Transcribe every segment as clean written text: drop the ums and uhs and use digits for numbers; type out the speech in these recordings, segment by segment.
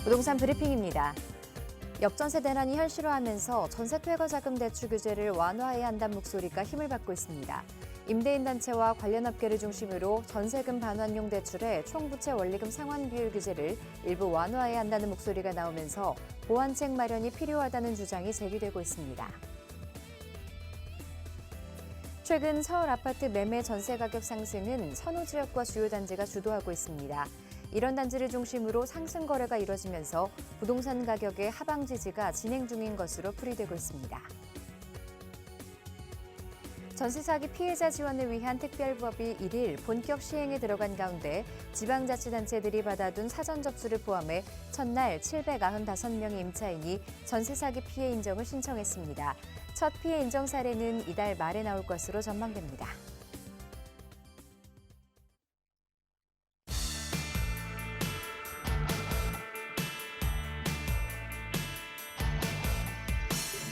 부동산 브리핑입니다. 역전세 대란이 현실화하면서 전세 퇴거 자금 대출 규제를 완화해야 한다는 목소리가 힘을 받고 있습니다. 임대인 단체와 관련 업계를 중심으로 전세금 반환용 대출의 총부채 원리금 상환 비율 규제를 일부 완화해야 한다는 목소리가 나오면서 보완책 마련이 필요하다는 주장이 제기되고 있습니다. 최근 서울 아파트 매매 전세 가격 상승은 선호 지역과 주요 단지가 주도하고 있습니다. 이런 단지를 중심으로 상승 거래가 이뤄지면서 부동산 가격의 하방 지지가 진행 중인 것으로 풀이되고 있습니다. 전세 사기 피해자 지원을 위한 특별법이 1일 본격 시행에 들어간 가운데 지방자치단체들이 받아둔 사전 접수를 포함해 첫날 795명의 임차인이 전세 사기 피해 인정을 신청했습니다. 첫 피해 인정 사례는 이달 말에 나올 것으로 전망됩니다.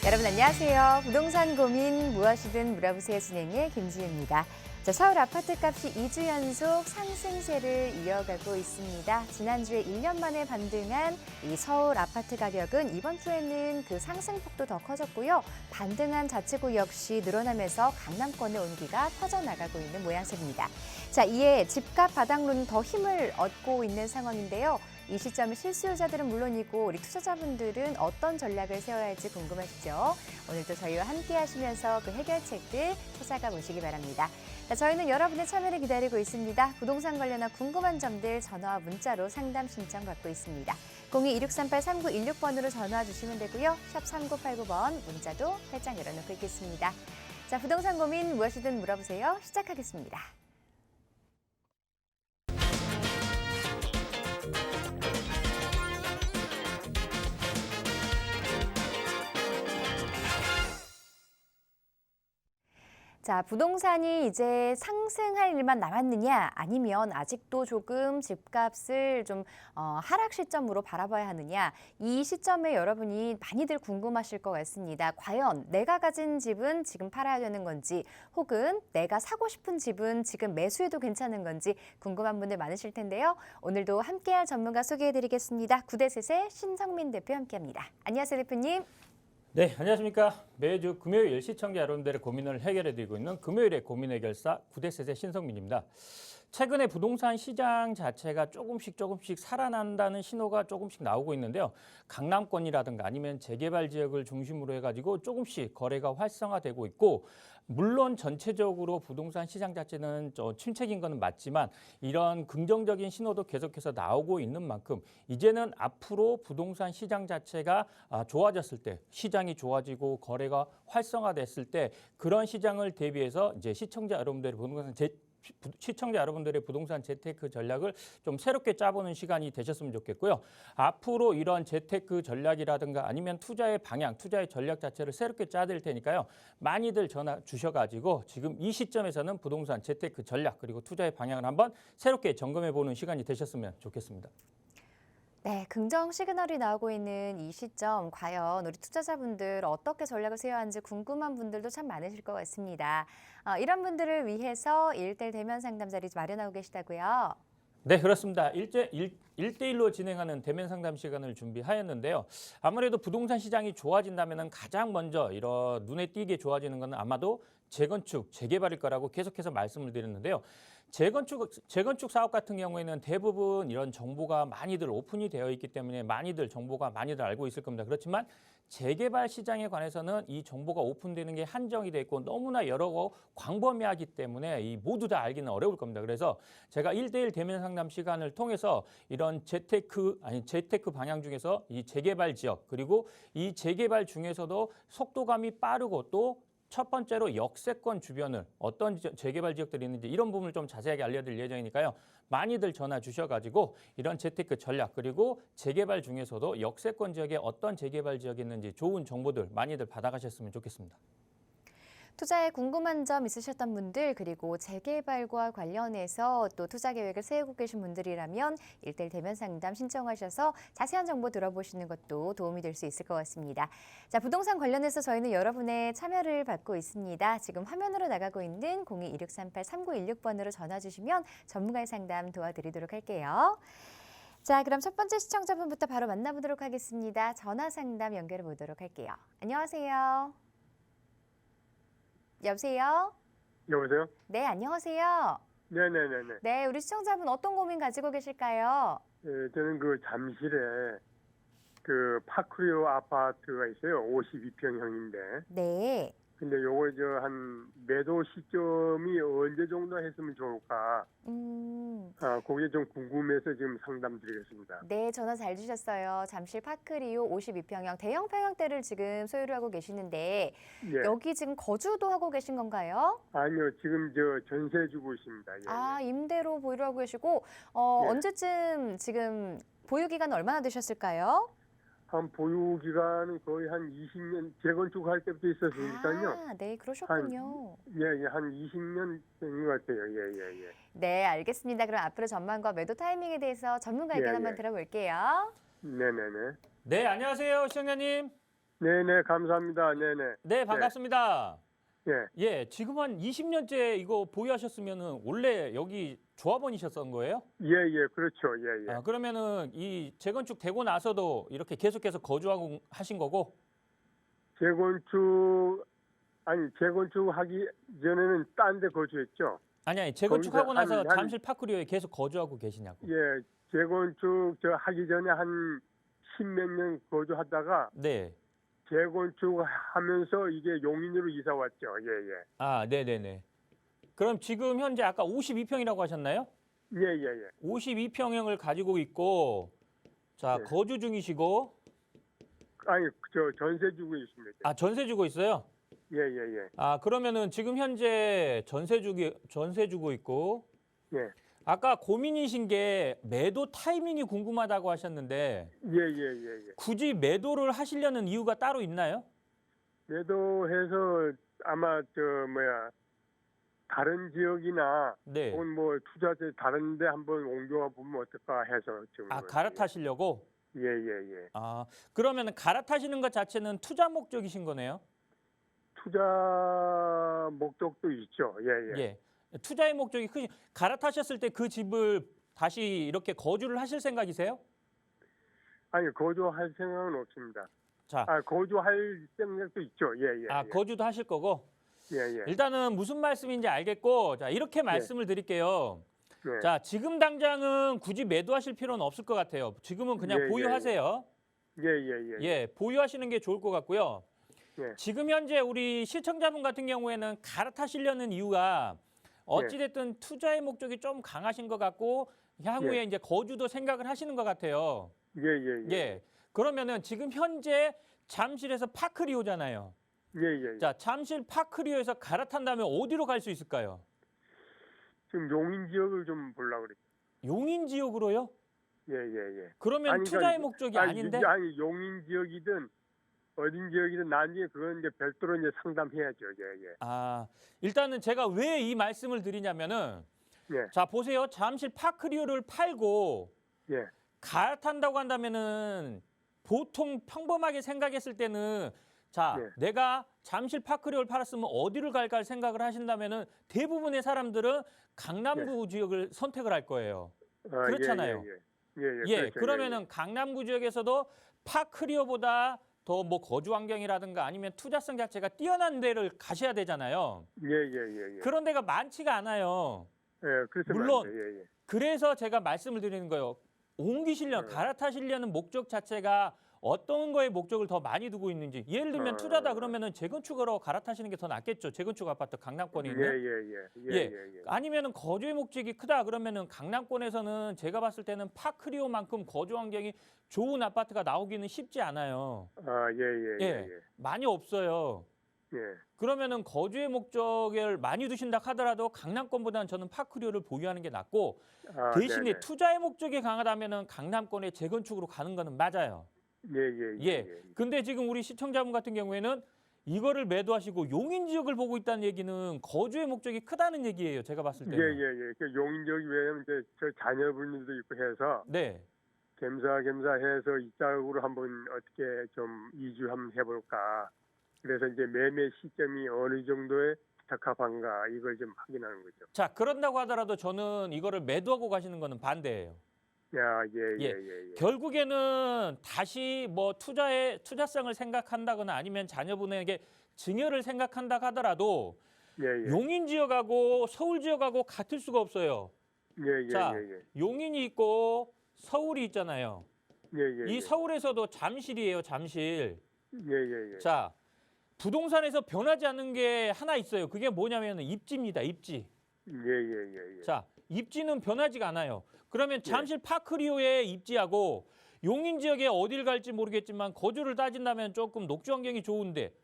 여러분 안녕하세요. 부동산 고민 무엇이든 물어보세요 진행의 김지혜입니다. 서울 아파트 값이 2주 연속 상승세를 이어가고 있습니다. 지난주에 1년 만에 반등한 이 서울 아파트 가격은 이번 주에는 그 상승폭도 더 커졌고요. 반등한 자치구 역시 늘어나면서 강남권의 온기가 퍼져나가고 있는 모양새입니다. 자, 이에 집값 바닥론은 더 힘을 얻고 있는 상황인데요. 이 시점에 실수요자들은 물론이고 우리 투자자분들은 어떤 전략을 세워야 할지 궁금하시죠? 오늘도 저희와 함께 하시면서 그 해결책들 찾아가 보시기 바랍니다. 자, 저희는 여러분의 참여를 기다리고 있습니다. 부동산 관련한 궁금한 점들 전화와 문자로 상담 신청 받고 있습니다. 02-2638-3916번으로 전화 주시면 되고요. 샵 3989번 문자도 활짝 열어놓고 있겠습니다. 자, 부동산 고민 무엇이든 물어보세요. 시작하겠습니다. 자, 부동산이 이제 상승할 일만 남았느냐 아니면 아직도 조금 집값을 좀 하락 시점으로 바라봐야 하느냐 이 시점에 여러분이 많이들 궁금하실 것 같습니다. 과연 내가 가진 집은 지금 팔아야 되는 건지 혹은 내가 사고 싶은 집은 지금 매수해도 괜찮은 건지 궁금한 분들 많으실 텐데요. 오늘도 함께할 전문가 소개해드리겠습니다. 구대셋의 신성민 대표 함께합니다. 안녕하세요 대표님. 네, 안녕하십니까. 매주 금요일 시청자 여러분들의 고민을 해결해드리고 있는 금요일의 고민 해결사 구대셋의 신성민입니다. 최근에 부동산 시장 자체가 조금씩 살아난다는 신호가 조금씩 나오고 있는데요. 강남권이라든가 아니면 재개발 지역을 중심으로 해가지고 조금씩 거래가 활성화되고 있고 물론 전체적으로 부동산 시장 자체는 침체인 것은 맞지만 이런 긍정적인 신호도 계속해서 나오고 있는 만큼 이제는 앞으로 부동산 시장 자체가 좋아졌을 때 시장이 좋아지고 거래가 활성화됐을 때 그런 시장을 대비해서 이제 시청자 여러분들의 부동산 재테크 전략을 좀 새롭게 짜보는 시간이 되셨으면 좋겠고요. 앞으로 이런 재테크 전략이라든가 아니면 투자의 방향, 투자의 전략 자체를 새롭게 짜드릴 테니까요. 많이들 전화 주셔가지고 지금 이 시점에서는 부동산 재테크 전략 그리고 투자의 방향을 한번 새롭게 점검해보는 시간이 되셨으면 좋겠습니다. 네, 긍정 시그널이 나오고 있는 이 시점 과연 우리 투자자분들 어떻게 전략을 세워야 하는지 궁금한 분들도 참 많으실 것 같습니다. 이런 분들을 위해서 1대1 대면 상담 자리 마련하고 계시다고요? 네, 그렇습니다. 1대1로 진행하는 대면 상담 시간을 준비하였는데요. 아무래도 부동산 시장이 좋아진다면 가장 먼저 이런 눈에 띄게 좋아지는 것은 아마도 재건축, 재개발일 거라고 계속해서 말씀을 드렸는데요. 재건축 사업 같은 경우에는 대부분 이런 정보가 많이들 오픈이 되어 있기 때문에 정보가 많이들 알고 있을 겁니다. 그렇지만 재개발 시장에 관해서는 이 정보가 오픈되는 게 한정이 돼 있고 너무나 여러 광범위하기 때문에 이 모두 다 알기는 어려울 겁니다. 그래서 제가 1대1 대면 상담 시간을 통해서 이런 재테크 방향 중에서 이 재개발 지역 그리고 이 재개발 중에서도 속도감이 빠르고 또 첫 번째로 역세권 주변을 어떤 재개발 지역들이 있는지 이런 부분을 좀 자세하게 알려드릴 예정이니까요. 많이들 전화 주셔가지고 이런 재테크 전략 그리고 재개발 중에서도 역세권 지역에 어떤 재개발 지역이 있는지 좋은 정보들 많이들 받아가셨으면 좋겠습니다. 투자에 궁금한 점 있으셨던 분들 그리고 재개발과 관련해서 또 투자 계획을 세우고 계신 분들이라면 1대1 대면 상담 신청하셔서 자세한 정보 들어보시는 것도 도움이 될 수 있을 것 같습니다. 자, 부동산 관련해서 저희는 여러분의 참여를 받고 있습니다. 지금 화면으로 나가고 있는 02-2638-3916번으로 전화 주시면 전문가의 상담 도와드리도록 할게요. 자, 그럼 첫 번째 시청자분부터 바로 만나보도록 하겠습니다. 전화 상담 연결해 보도록 할게요. 안녕하세요. 여보세요? 여보세요? 네, 안녕하세요. 네네네네. 네, 우리 시청자분 어떤 고민 가지고 계실까요? 예, 저는 그 잠실에 그 파크리오 아파트가 있어요. 52평형인데. 네. 근데 요거 저 한 매도 시점이 언제 정도 했으면 좋을까? 그게 좀 궁금해서 지금 상담드리겠습니다. 네, 전화 잘 주셨어요. 잠실 파크리오 52평형 대형 평형대를 지금 소유를 하고 계시는데 예. 여기 지금 거주도 하고 계신 건가요? 아니요, 지금 저 전세 주고 있습니다. 예, 아, 임대로 보유를 하고 계시고 예. 언제쯤 지금 보유 기간 얼마나 되셨을까요? 한 보유 기간은 거의 한 20년 재건축할 때부터 있었으니까요. 아, 네, 그러셨군요. 예, 한 20년 된 것 같아요. 예. 네, 알겠습니다. 그럼 앞으로 전망과 매도 타이밍에 대해서 전문가 의견 예, 한번 예. 들어볼게요. 네네네. 네, 안녕하세요, 시청자님. 네네, 감사합니다. 네네. 네, 반갑습니다. 예. 예, 지금 한 20년째 이거 보유하셨으면은 원래 여기 조합원이셨던 거예요? 예, 그렇죠. 예. 아, 그러면은 이 재건축 되고 나서도 이렇게 계속해서 거주하고 하신 거고? 재건축하기 전에는 딴 데 거주했죠. 아니, 재건축하고 거기서 나서 한- 잠실 파크리오에 계속 거주하고 계시냐고. 예, 재건축 하기 전에 한 십몇 년 거주하다가 네. 재건축하면서 이게 용인으로 이사 왔죠. 예. 아, 네네네. 그럼 지금 현재 아까 52평이라고 하셨나요? 예. 52평형을 가지고 있고, 자, 네. 거주 중이시고, 아니, 저 전세 주고 있습니다. 아, 전세 주고 있어요? 예. 아, 그러면은 지금 현재 전세 주고 있고, 예. 아까 고민이신 게 매도 타이밍이 궁금하다고 하셨는데, 예. 굳이 매도를 하시려는 이유가 따로 있나요? 매도해서 아마 다른 지역이나 네. 혹은 뭐 투자세 다른 데 한번 옮겨와 보면 어떨까 해서 지금. 아, 갈아타시려고? 예. 아, 그러면은 갈아타시는 것 자체는 투자 목적이신 거네요? 투자 목적도 있죠. 예. 예. 투자의 목적이 갈아타셨을 때 그 집을 다시 이렇게 거주를 하실 생각이세요? 아니, 거주할 생각은 없습니다. 자, 거주할 생각도 있죠. 예. 아, 거주도 하실 거고. 예. 일단은 무슨 말씀인지 알겠고, 자, 이렇게 말씀을 드릴게요. 예. 자, 지금 당장은 굳이 매도하실 필요는 없을 것 같아요. 지금은 그냥 예, 보유하세요. 예. 보유하시는 게 좋을 것 같고요. 예. 지금 현재 우리 시청자분 같은 경우에는 갈아타시려는 이유가 어찌됐든 투자의 목적이 좀 강하신 것 같고 향후에 예. 이제 거주도 생각을 하시는 것 같아요. 예. 그러면은 지금 현재 잠실에서 파크리오잖아요. 예. 자, 잠실 파크리오에서 갈아탄다면 어디로 갈 수 있을까요? 지금 용인 지역을 좀 보려고 그랬죠. 용인 지역으로요? 예. 그러면 아니, 투자의 그러니까 목적이 아닌데? 아니, 용인 지역이든 어딘 지역이든 나중에 그건 이제 별도로 이제 상담해야죠. 예. 아, 일단은 제가 왜 이 말씀을 드리냐면은 예. 자, 보세요. 잠실 파크리오를 팔고 예. 갈아탄다고 한다면은 보통 평범하게 생각했을 때는 자, 네. 내가 잠실 파크리오를 팔았으면 어디를 갈까 생각을 하신다면은 대부분의 사람들은 강남구 지역을 선택을 할 거예요. 그렇잖아요. 예. 그렇죠. 그러면은 강남구 지역에서도 파크리오보다 더 뭐 거주 환경이라든가 아니면 투자성 자체가 뛰어난 데를 가셔야 되잖아요. 예. 그런 데가 많지가 않아요. 그래서 물론 말이죠. 예. 그래서 제가 말씀을 드리는 거예요. 옮기시려는, 갈아타시려는 목적 자체가 어떤 거에 목적을 더 많이 두고 있는지. 예를 들면 투자다 그러면은 재건축으로 갈아타시는 게 더 낫겠죠. 재건축 아파트 강남권에 있는. 예. 아니면은 거주의 목적이 크다 그러면은 강남권에서는 제가 봤을 때는 파크리오만큼 거주 환경이 좋은 아파트가 나오기는 쉽지 않아요. 예. 많이 없어요. 예. 그러면은 거주의 목적을 많이 두신다 하더라도 강남권보다는 저는 파크리오를 보유하는 게 낫고 대신에 네네. 투자의 목적이 강하다면은 강남권의 재건축으로 가는 거는 맞아요. 예. 근데 지금 우리 시청자분 같은 경우에는 이거를 매도하시고 용인 지역을 보고 있다는 얘기는 거주의 목적이 크다는 얘기예요. 제가 봤을 때는. 예. 그 용인 지역이 왜냐면 이제 저 자녀분들도 있고 해서 네. 겸사겸사해서 이쪽으로 한번 어떻게 좀 이주 한번 해볼까. 그래서 이제 매매 시점이 어느 정도에 적합한가 이걸 좀 확인하는 거죠. 자, 그런다고 하더라도 저는 이거를 매도하고 가시는 거는 반대예요. 야, 예, 예, 예. 예, 예. 결국에는 다시 뭐 투자성을 생각한다거나 아니면 자녀분에게 증여를 생각한다 하더라도 예, 예. 용인 지역하고 서울 지역하고 같을 수가 없어요. 예, 예, 자, 예, 예. 용인이 있고 서울이 있잖아요. 예, 예, 이 예. 서울에서도 잠실이에요, 잠실. 예, 예, 예. 자, 부동산에서 변하지 않는 게 하나 있어요. 그게 뭐냐면 입지입니다, 입지. 예, 예, 예, 예. 자, 입지는 변하지가 않아요. 그러면 잠실 파크리오에 입지하고 용인 지역에 어딜 갈지 모르겠지만 거주를 따진다면 조금 녹지 환경이 좋은데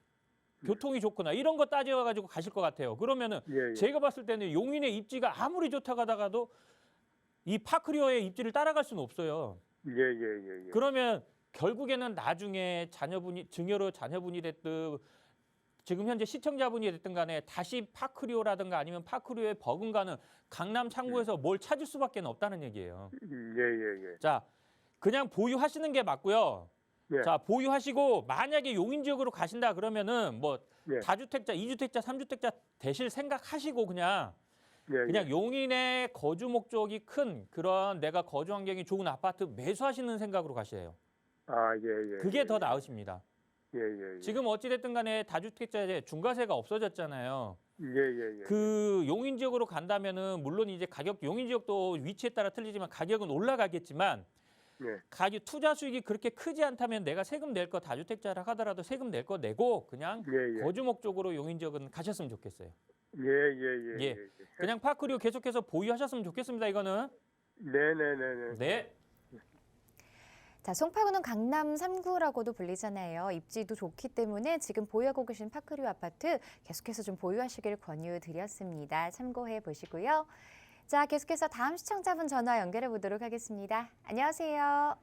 교통이 좋거나 이런 거 따져가지고 가실 것 같아요. 그러면은 예, 예. 제가 봤을 때는 용인의 입지가 아무리 좋다고 하다가도 이 파크리오의 입지를 따라갈 수는 없어요. 예, 예, 예, 예. 그러면 결국에는 나중에 자녀분이 증여로 자녀분이 됐든 지금 현재 시청자분이 됐든 간에 다시 파크리오라든가 아니면 파크리오에 버금가는 강남 창구에서 뭘 찾을 수밖에 없다는 얘기예요. 예, 예, 예. 자, 그냥 보유하시는 게 맞고요. 예. 자, 보유하시고 만약에 용인 지역으로 가신다 그러면은 뭐 예. 다주택자, 이주택자, 삼주택자 되실 생각하시고 그냥 예, 용인의 거주 목적이 큰 그런 내가 거주 환경이 좋은 아파트 매수하시는 생각으로 가셔요. 아, 예, 예. 그게 예, 더 나으십니다. 예, 예, 예. 지금 어찌됐든 간에 다주택자의 중과세가 없어졌잖아요. 예, 예, 예. 그 용인 지역으로 간다면은 물론 이제 가격 용인 지역도 위치에 따라 틀리지만 가격은 올라가겠지만 예. 가격 투자 수익이 그렇게 크지 않다면 내가 세금 낼 거 다주택자라 하더라도 세금 낼 거 내고 그냥 예, 예. 거주 목적으로 용인 지역은 가셨으면 좋겠어요. 예, 예, 예. 예. 그냥 파크리오 계속해서 보유하셨으면 좋겠습니다. 이거는. 네, 네, 네, 네. 네. 자, 송파구는 강남 3구라고도 불리잖아요. 입지도 좋기 때문에 지금 보유하고 계신 파크리오 아파트 계속해서 좀 보유하시길 권유드렸습니다. 참고해 보시고요. 자, 계속해서 다음 시청자분 전화 연결해 보도록 하겠습니다. 안녕하세요.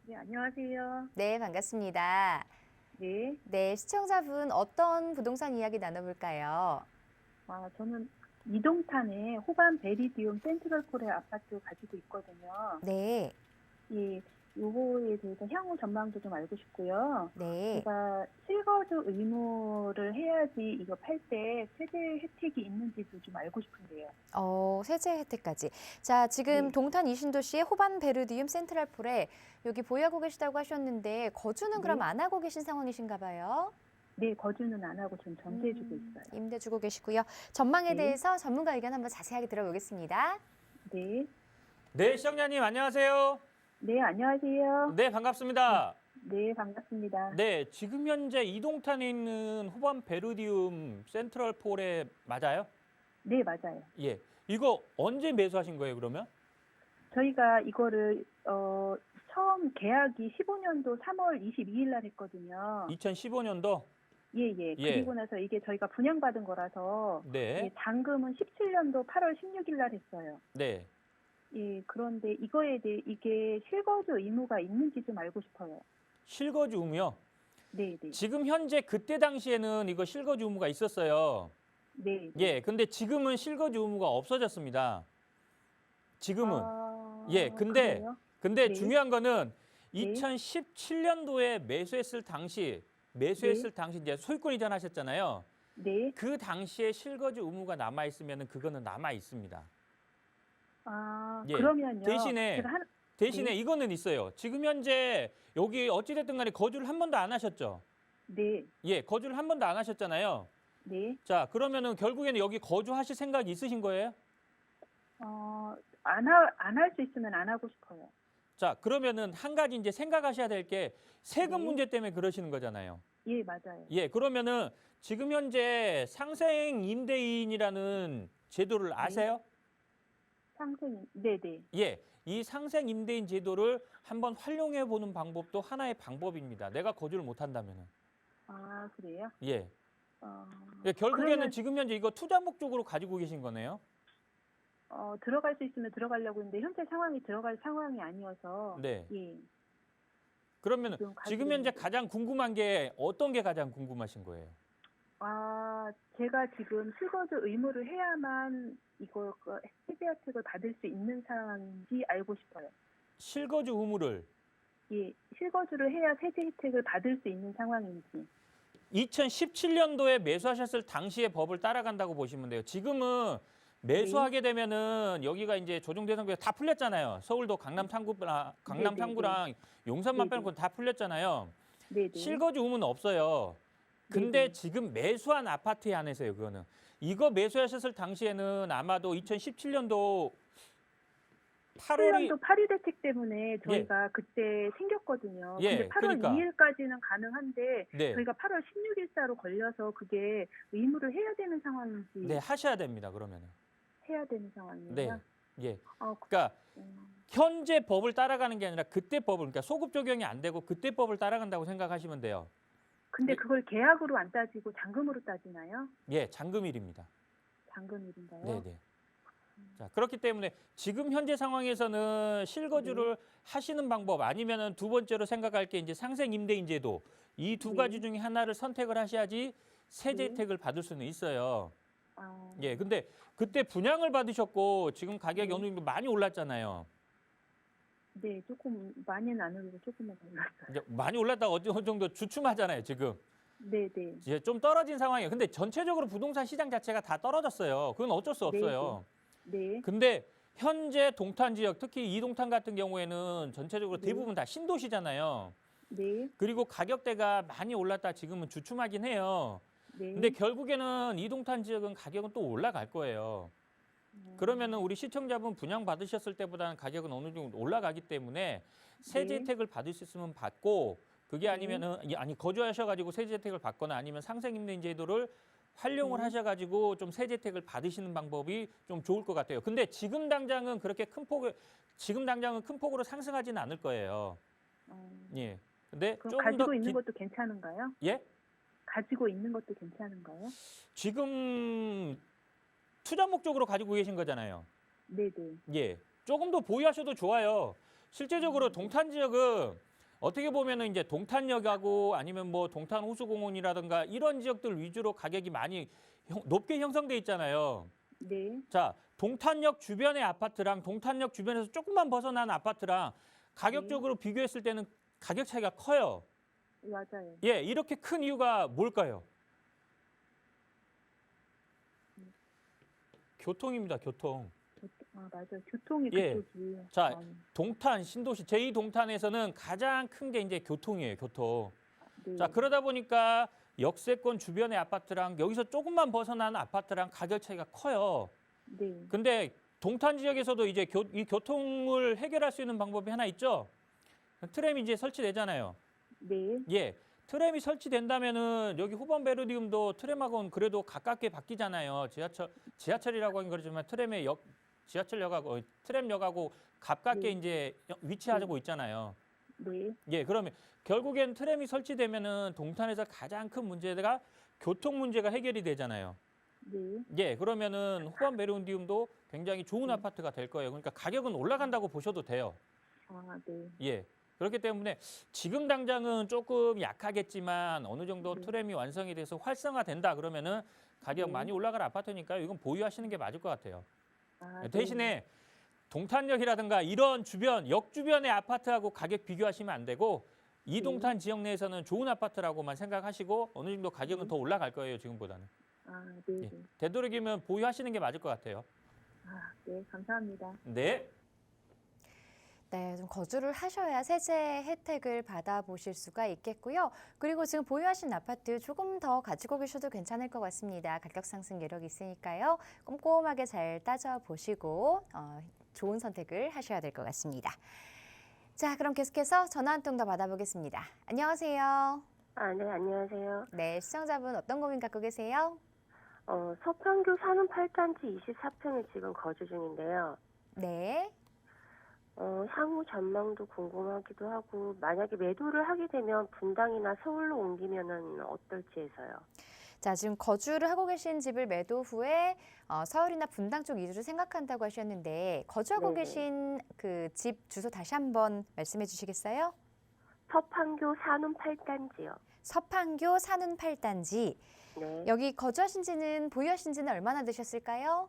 네, 안녕하세요. 네, 반갑습니다. 네. 네, 시청자분 어떤 부동산 이야기 나눠볼까요? 저는 이동탄에 호반 베리디움 센트럴폴의 아파트 가지고 있거든요. 네, 예, 요거에 대해서 향후 전망도 좀 알고 싶고요. 네. 제가 실거주 의무를 해야지 이거 팔 때 세제 혜택이 있는지도 좀 알고 싶은데요. 세제 혜택까지. 자, 지금 네. 동탄 이신도시의 호반 베르디움 센트럴폴에 여기 보유하고 계시다고 하셨는데 거주는 그럼 네. 안 하고 계신 상황이신가 봐요? 네, 거주는 안 하고 좀 전세해주고 있어요. 임대 주고 계시고요. 전망에 네. 대해서 전문가 의견 한번 자세하게 들어보겠습니다. 네. 네, 시청자님 안녕하세요. 네, 안녕하세요. 네, 반갑습니다. 네, 반갑습니다. 네, 지금 현재 이동탄에 있는 호반 베르디움 센트럴폴에 맞아요? 네, 맞아요. 예. 이거 언제 매수하신 거예요, 그러면? 저희가 이거를 처음 계약이 15년도 3월 22일 날 했거든요. 2015년도? 예. 그리고 나서 이게 저희가 분양받은 거라서 네. 잔금은 17년도 8월 16일 날 했어요. 네. 예, 그런데 이거에 대해 이게 실거주 의무가 있는지 좀 알고 싶어요. 실거주 의무요? 네. 지금 현재 그때 당시에는 이거 실거주 의무가 있었어요. 네. 예, 근데 지금은 실거주 의무가 없어졌습니다. 지금은. 예, 근데 네. 중요한 거는 네. 2017년도에 매수했을 당시 이제 소유권 이전하셨잖아요. 네. 그 당시에 실거주 의무가 남아 있으면은 그거는 남아 있습니다. 예, 그러면요. 대신에 제가 네. 이거는 있어요. 지금 현재 여기 어찌됐든 간에 거주를 한 번도 안 하셨죠? 네. 예, 거주를 한 번도 안 하셨잖아요. 네. 자, 그러면은 결국에는 여기 거주하실 생각이 있으신 거예요? 안 할 수 있으면 안 하고 싶어요. 자, 그러면은 한 가지 이제 생각하셔야 될 게 세금 네. 문제 때문에 그러시는 거잖아요. 예, 맞아요. 예, 그러면은 지금 현재 상생 임대인이라는 제도를 아세요? 네네. 예, 이 상생 임대인 제도를 한번 활용해 보는 방법도 하나의 방법입니다. 내가 거주를 못 한다면은. 그래요? 예. 예, 결국에는 그러면- 지금 현재 이거 투자 목적으로 가지고 계신 거네요. 들어갈 수 있으면 들어가려고 했는데 현재 상황이 들어갈 상황이 아니어서 네. 예. 그러면은 지금 가지고 지금 현재 있는 가장 궁금한 게 어떤 게 가장 궁금하신 거예요? 제가 지금 실거주 의무를 해야만 이거 세제 혜택을 받을 수 있는 상황인지 알고 싶어요. 실거주 의무를 예, 실거주를 해야 세제 혜택을 받을 수 있는 상황인지. 2017년도에 매수하셨을 당시의 법을 따라간다고 보시면 돼요. 지금은 매수하게 되면은 여기가 이제 조정 대상구가 다 풀렸잖아요. 서울도 강남 네네네. 상구랑 용산만 네네. 빼놓고 다 풀렸잖아요. 네네. 실거주 의무는 없어요. 근데 네네. 지금 매수한 아파트에 한해서요, 그거는. 이거 매수하셨을 당시에는 아마도 2017년도 8월이 7년도 8일 대책 때문에 저희가 그때 생겼거든요. 예, 근데 8월 그러니까. 2일까지는 가능한데 네. 저희가 8월 16일자로 걸려서 그게 의무를 해야 되는 상황인지 네, 하셔야 됩니다. 그러면은. 해야 되는 상황이에요. 네. 예. 어, 그러니까 음, 현재 법을 따라가는 게 아니라 그때 법을 그러니까 소급 적용이 안 되고 그때 법을 따라간다고 생각하시면 돼요. 근데 예. 그걸 계약으로 안 따지고 잔금으로 따지나요? 예, 잔금일입니다. 잔금일인가요? 네, 네. 자, 그렇기 때문에 지금 현재 상황에서는 실거주를 하시는 방법 아니면은 두 번째로 생각할 게 이제 상생 임대인 제도 이 두 네. 가지 중에 하나를 선택을 하셔야지 세제 네. 혜택을 받을 수는 있어요. 아, 예, 근데 그때 분양을 받으셨고 지금 가격이 네. 어느 정도 많이 올랐잖아요. 네, 조금 많이는 안 오르고 조금만 올랐어요. 이제 많이 올랐다가 어느 정도 주춤하잖아요, 지금. 네, 네. 이제 좀 떨어진 상황이에요. 근데 전체적으로 부동산 시장 자체가 다 떨어졌어요. 그건 어쩔 수 네, 없어요. 네. 근데 현재 동탄 지역, 특히 이동탄 같은 경우에는 전체적으로 네. 대부분 다 신도시잖아요. 네. 그리고 가격대가 많이 올랐다 지금은 주춤하긴 해요. 네. 근데 결국에는 이동탄 지역은 가격은 또 올라갈 거예요. 그러면은 우리 시청자분 분양 받으셨을 때보다는 가격은 어느 정도 올라가기 때문에 세제 네. 혜택을 받을 수 있으면 받고 그게 네. 아니면은 아니 거주하셔가지고 세제 혜택을 받거나 아니면 상생임대 제도를 활용을 네. 하셔가지고 좀 세제 혜택을 받으시는 방법이 좀 좋을 것 같아요. 근데 지금 당장은 그렇게 큰 폭으로 상승하지는 않을 거예요. 예. 근데 그럼 조금 가지고 더 있는 것도 괜찮은가요? 예? 가지고 있는 것도 괜찮은가요? 지금 투자 목적으로 가지고 계신 거잖아요. 네, 네. 예, 조금 더 보유하셔도 좋아요. 실제적으로 동탄 지역은 어떻게 보면은 이제 동탄역하고 아니면 뭐 동탄 호수공원이라든가 이런 지역들 위주로 가격이 많이 높게 형성돼 있잖아요. 네. 자, 동탄역 주변의 아파트랑 동탄역 주변에서 조금만 벗어난 아파트랑 가격적으로 비교했을 때는 가격 차이가 커요. 맞아요. 예, 이렇게 큰 이유가 뭘까요? 교통입니다, 교통. 아, 맞아요. 교통이 예. 그쪽이. 자, 동탄, 신도시, 제2동탄에서는 가장 큰 게 이제 교통이에요, 교통. 네. 자, 그러다 보니까 역세권 주변의 아파트랑 여기서 조금만 벗어나는 아파트랑 가격 차이가 커요. 네. 근데 동탄 지역에서도 이제 이 교통을 해결할 수 있는 방법이 하나 있죠. 트램이 이제 설치되잖아요. 네. 예. 트램이 설치된다면은 여기 후번 베르디움도 트램하고는 그래도 가깝게 바뀌잖아요. 지하철이라고 하긴 그러지만 지하철역하고 트램역하고 가깝게 네. 이제 위치하고 있잖아요. 네. 예, 그러면 결국엔 트램이 설치되면은 동탄에서 가장 큰 문제가 교통 문제가 해결이 되잖아요. 네. 예, 그러면은 후반 베르디움도 굉장히 좋은 아파트가 될 거예요. 그러니까 가격은 올라간다고 보셔도 돼요. 아, 네. 예. 그렇기 때문에 지금 당장은 조금 약하겠지만 어느 정도 네. 트램이 완성이 돼서 활성화된다 그러면은 가격 네. 많이 올라갈 아파트니까요. 이건 보유하시는 게 맞을 것 같아요. 아, 대신에 동탄역이라든가 이런 역 주변의 아파트하고 가격 비교하시면 안 되고 이동탄 지역 내에서는 좋은 아파트라고만 생각하시고 어느 정도 가격은 더 올라갈 거예요. 지금보다는. 아, 네. 예. 네. 되도록이면 보유하시는 게 맞을 것 같아요. 아, 네. 감사합니다. 네. 네, 좀 거주를 하셔야 세제 혜택을 받아보실 수가 있겠고요. 그리고 지금 보유하신 아파트 조금 더 가지고 계셔도 괜찮을 것 같습니다. 가격 상승 여력이 있으니까요. 꼼꼼하게 잘 따져보시고 좋은 선택을 하셔야 될 것 같습니다. 자, 그럼 계속해서 전화 한 통 더 받아보겠습니다. 안녕하세요. 아, 네, 안녕하세요. 네, 시청자분 어떤 고민 갖고 계세요? 서판교 사는 8단지 24평에 지금 거주 중인데요. 네. 향후 전망도 궁금하기도 하고, 만약에 매도를 하게 되면 분당이나 서울로 옮기면은 어떨지 해서요. 자, 지금 거주를 하고 계신 집을 매도 후에 서울이나 분당 쪽 이주를 생각한다고 하셨는데 거주하고 네네. 계신 그 집 주소 다시 한번 말씀해 주시겠어요? 서판교 사는 8단지요. 서판교 사는 8단지. 네. 여기 거주하신 지는 보유하신 지는 얼마나 되셨을까요?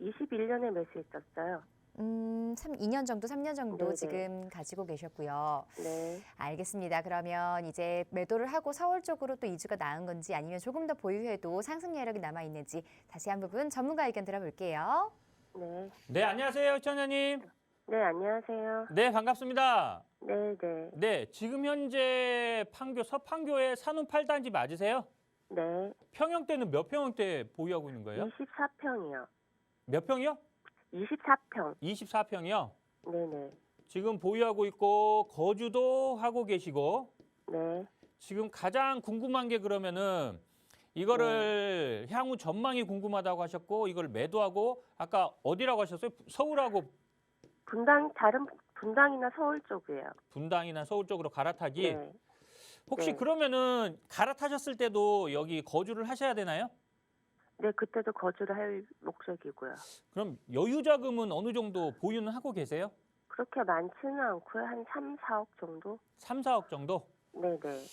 21년에 매수했었어요. 2년 정도, 3년 정도 네네. 지금 가지고 계셨고요. 네. 알겠습니다. 그러면 이제 매도를 하고 서울 쪽으로 또 이주가 나은 건지 아니면 조금 더 보유해도 상승 여력이 남아 있는지 다시 한 부분 전문가 의견 들어볼게요. 네. 네, 안녕하세요, 시청자님. 네, 안녕하세요. 네, 반갑습니다. 네, 네. 네, 지금 현재 서판교의 산후 8단지 맞으세요? 네. 평형대는 몇 평형대 보유하고 있는 거예요? 24평이요. 몇 평이요? 24평. 24평이요. 네, 네. 지금 보유하고 있고 거주도 하고 계시고 네. 지금 가장 궁금한 게 그러면은 이거를 향후 전망이 궁금하다고 하셨고 이걸 매도하고 아까 어디라고 하셨어요? 서울하고 다른 분당이나 서울 쪽이에요. 분당이나 서울 쪽으로 갈아타기. 네. 혹시 네. 그러면은 갈아타셨을 때도 여기 거주를 하셔야 되나요? 네, 그때도 거주를 할 목적이고요. 그럼 여유 자금은 어느 정도 보유는 하고 계세요? 그렇게 많지는 않고요. 한 3, 4억 정도? 3, 4억 정도? 네, 네.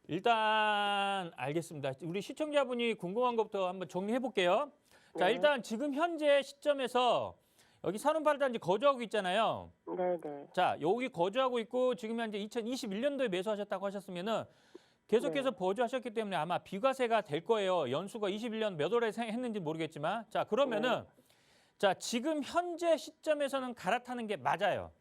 일단 알겠습니다. 우리 시청자분이 궁금한 것부터 한번 정리해 볼게요. 자, 네. 일단 지금 현재 시점에서 여기 산후 8단지 거주하고 있잖아요. 네, 네. 자, 여기 거주하고 있고 지금 현재 2021년도에 매수하셨다고 하셨으면은 계속해서 네. 거주하셨기 때문에 아마 비과세가 될 거예요. 연수가 21년 몇 월에 했는지 모르겠지만. 자, 그러면은 자, 지금 현재 시점에서는 갈아타는 게 맞아요.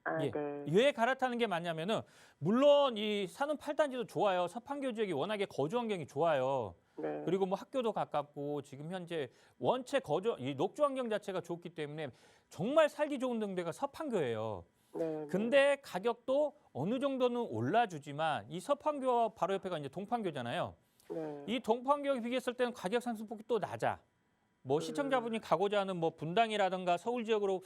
아, 예. 네. 왜 갈아타는 게 맞냐면은 물론 이 산후 8단지도 좋아요. 서판교 지역이 워낙에 거주 환경이 좋아요. 네. 그리고 뭐 학교도 가깝고 지금 현재 원체 이 녹주 환경 자체가 좋기 때문에 정말 살기 좋은 동네가 서판교예요. 네. 근데 가격도 어느 정도는 올라주지만 이 서판교 바로 옆에가 이제 동판교잖아요. 네. 이 동판교에 비교했을 때는 가격 상승폭이 또 낮아. 뭐 시청자분이 가고자 하는 뭐 분당이라든가 서울 지역으로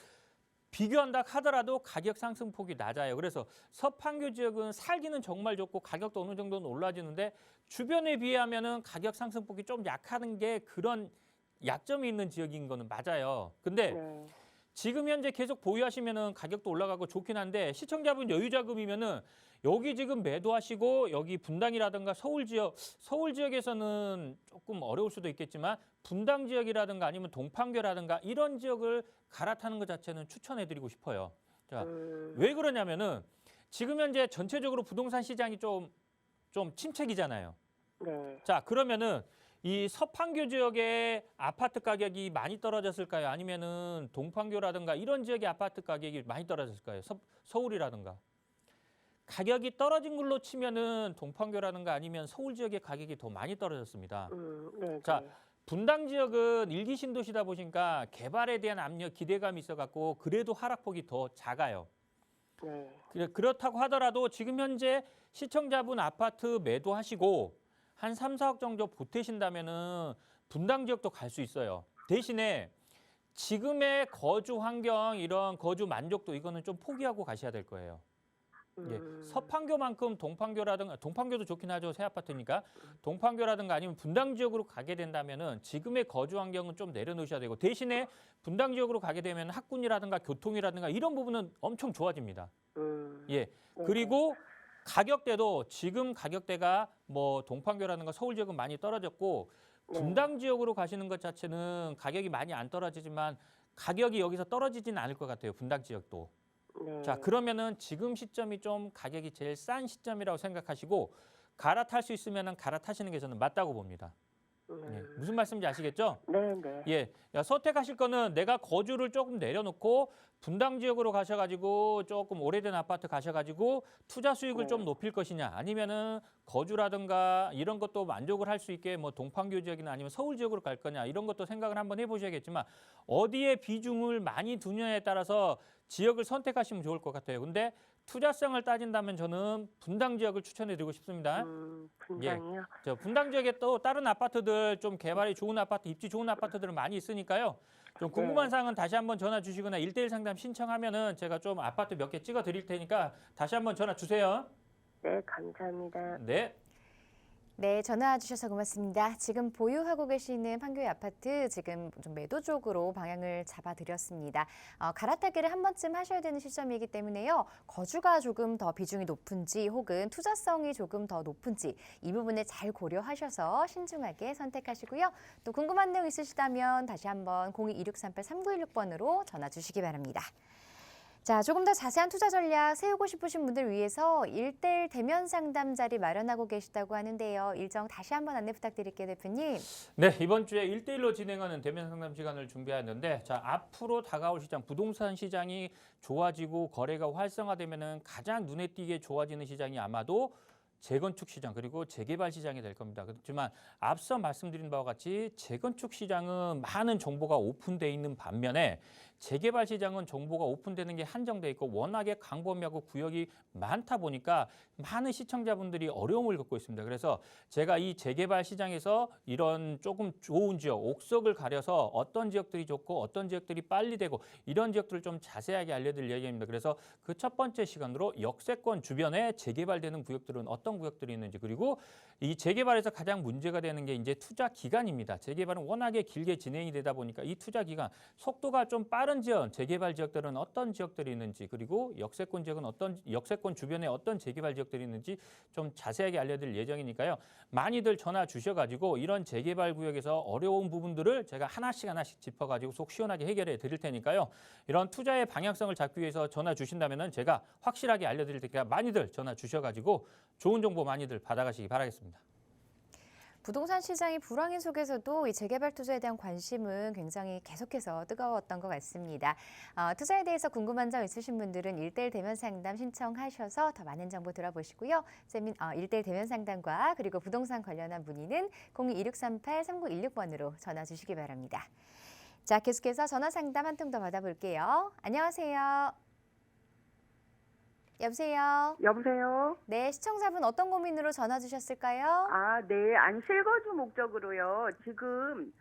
비교한다 하더라도 가격 상승폭이 낮아요. 그래서 서판교 지역은 살기는 정말 좋고 가격도 어느 정도는 올라지는데 주변에 비하면은 가격 상승폭이 좀 약하는 게 그런 약점이 있는 지역인 거는 맞아요. 근데 네. 지금 현재 계속 보유하시면은 가격도 올라가고 좋긴 한데 시청자분 여유 자금이면은 여기 지금 매도하시고 여기 분당이라든가 서울 지역에서는 조금 어려울 수도 있겠지만 분당 지역이라든가 아니면 동판교라든가 이런 지역을 갈아타는 것 자체는 추천해드리고 싶어요. 자, 왜 그러냐면은 지금 현재 전체적으로 부동산 시장이 좀 침체기잖아요. 네. 자, 그러면은 이 서판교 지역의 아파트 가격이 많이 떨어졌을까요? 아니면은 동판교라든가 이런 지역의 아파트 가격이 많이 떨어졌을까요? 서울이라든가. 가격이 떨어진 걸로 치면은 동판교라든가 아니면 서울 지역의 가격이 더 많이 떨어졌습니다. 네. 자, 네. 분당 지역은 일기 신도시다 보니까 개발에 대한 압력, 기대감이 있어갖고 그래도 하락폭이 더 작아요. 네. 그렇다고 하더라도 지금 현재 시청자분 아파트 매도하시고 한 3, 4억 정도 보태신다면은 분당 지역도 갈 수 있어요. 대신에 지금의 거주 환경, 이런 거주 만족도 이거는 좀 포기하고 가셔야 될 거예요. 예, 서판교만큼 동판교도 좋긴 하죠. 새 아파트니까. 동판교라든가 아니면 분당 지역으로 가게 된다면은 지금의 거주 환경은 좀 내려놓으셔야 되고 대신에 분당 지역으로 가게 되면 학군이라든가 교통이라든가 이런 부분은 엄청 좋아집니다. 예, 그리고 가격대도 지금 가격대가 뭐 동판교라든가 서울 지역은 많이 떨어졌고 분당 지역으로 가시는 것 자체는 가격이 많이 안 떨어지지만 가격이 여기서 떨어지진 않을 것 같아요. 분당 지역도. 네. 자, 그러면은 지금 시점이 좀 가격이 제일 싼 시점이라고 생각하시고 갈아탈 수 있으면은 갈아타시는 게 저는 맞다고 봅니다. 예, 무슨 말씀인지 아시겠죠? 네, 네. 예, 선택하실 거는 내가 거주를 조금 내려놓고 분당 지역으로 가셔가지고 조금 오래된 아파트 가셔가지고 투자 수익을 좀 높일 것이냐 아니면은 거주라든가 이런 것도 만족을 할 수 있게 뭐 동판교 지역이나 아니면 서울 지역으로 갈 거냐 이런 것도 생각을 한번 해보셔야겠지만 어디에 비중을 많이 두느냐에 따라서 지역을 선택하시면 좋을 것 같아요. 근데 투자성을 따진다면 저는 분당 지역을 추천해드리고 싶습니다. 분당이요? 저 분당 지역에 또 다른 아파트들 좀 개발이 좋은 아파트, 입지 좋은 아파트들은 많이 있으니까요. 좀 궁금한 사항은 다시 한번 전화 주시거나 1대1 상담 신청하면은 제가 좀 아파트 몇 개 찍어 드릴 테니까 다시 한번 전화 주세요. 네, 감사합니다. 네. 네, 전화 주셔서 고맙습니다. 지금 보유하고 계시는 판교의 아파트 지금 좀 매도 쪽으로 방향을 잡아드렸습니다. 갈아타기를 한 번쯤 하셔야 되는 시점이기 때문에요. 거주가 조금 더 비중이 높은지 혹은 투자성이 조금 더 높은지 이 부분을 잘 고려하셔서 신중하게 선택하시고요. 또 궁금한 내용 있으시다면 다시 한번 02-2638-3916번으로 전화 주시기 바랍니다. 자, 조금 더 자세한 투자 전략 세우고 싶으신 분들 위해서 1:1 대면 상담 자리 마련하고 계시다고 하는데요. 일정 다시 한번 안내 부탁드릴게요, 대표님. 네, 이번 주에 1:1로 진행하는 대면 상담 시간을 준비하는데 자, 앞으로 다가올 시장, 부동산 시장이 좋아지고 거래가 활성화되면은 가장 눈에 띄게 좋아지는 시장이 아마도 재건축 시장 그리고 재개발 시장이 될 겁니다. 그렇지만 앞서 말씀드린 바와 같이 재건축 시장은 많은 정보가 오픈돼 있는 반면에 재개발 시장은 정보가 오픈되는 게 한정돼 있고 워낙에 광범위하고 구역이 많다 보니까 많은 시청자분들이 어려움을 겪고 있습니다. 그래서 제가 이 재개발 시장에서 이런 조금 좋은 지역, 옥석을 가려서 어떤 지역들이 좋고 어떤 지역들이 빨리 되고 이런 지역들을 좀 자세하게 알려드릴 예정입니다. 그래서 그 첫 번째 시간으로 역세권 주변에 재개발되는 구역들은 어떤 구역들이 있는지 그리고 이 재개발에서 가장 문제가 되는 게 이제 투자 기간입니다. 재개발은 워낙에 길게 진행이 되다 보니까 이 투자 기간 속도가 좀 빠른 지역, 재개발 지역들은 어떤 지역들이 있는지 그리고 역세권 지역은 역세권 주변에 어떤 재개발 지역들이 있는지 좀 자세하게 알려드릴 예정이니까요. 많이들 전화 주셔가지고 이런 재개발 구역에서 어려운 부분들을 제가 하나씩 짚어가지고 속 시원하게 해결해 드릴 테니까요. 이런 투자의 방향성을 잡기 위해서 전화 주신다면은 제가 확실하게 알려드릴 테니까 많이들 전화 주셔가지고 좋은 정보 많이들 받아가시기 바라겠습니다. 부동산 시장이 불황인 속에서도 이 재개발 투자에 대한 관심은 굉장히 계속해서 뜨거웠던 것 같습니다. 투자에 대해서 궁금한 점 있으신 분들은 1:1 대면 상담 신청하셔서 더 많은 정보 들어보시고요. 1:1 대면 상담과 그리고 부동산 관련한 문의는 02-2638-3916번으로 전화 주시기 바랍니다. 자, 계속해서 전화 상담 한 통 더 받아볼게요. 안녕하세요. 여보세요? 여보세요? 네, 시청자분 어떤 고민으로 전화 주셨을까요? 아, 네. 아니, 실거주 목적으로요. 지금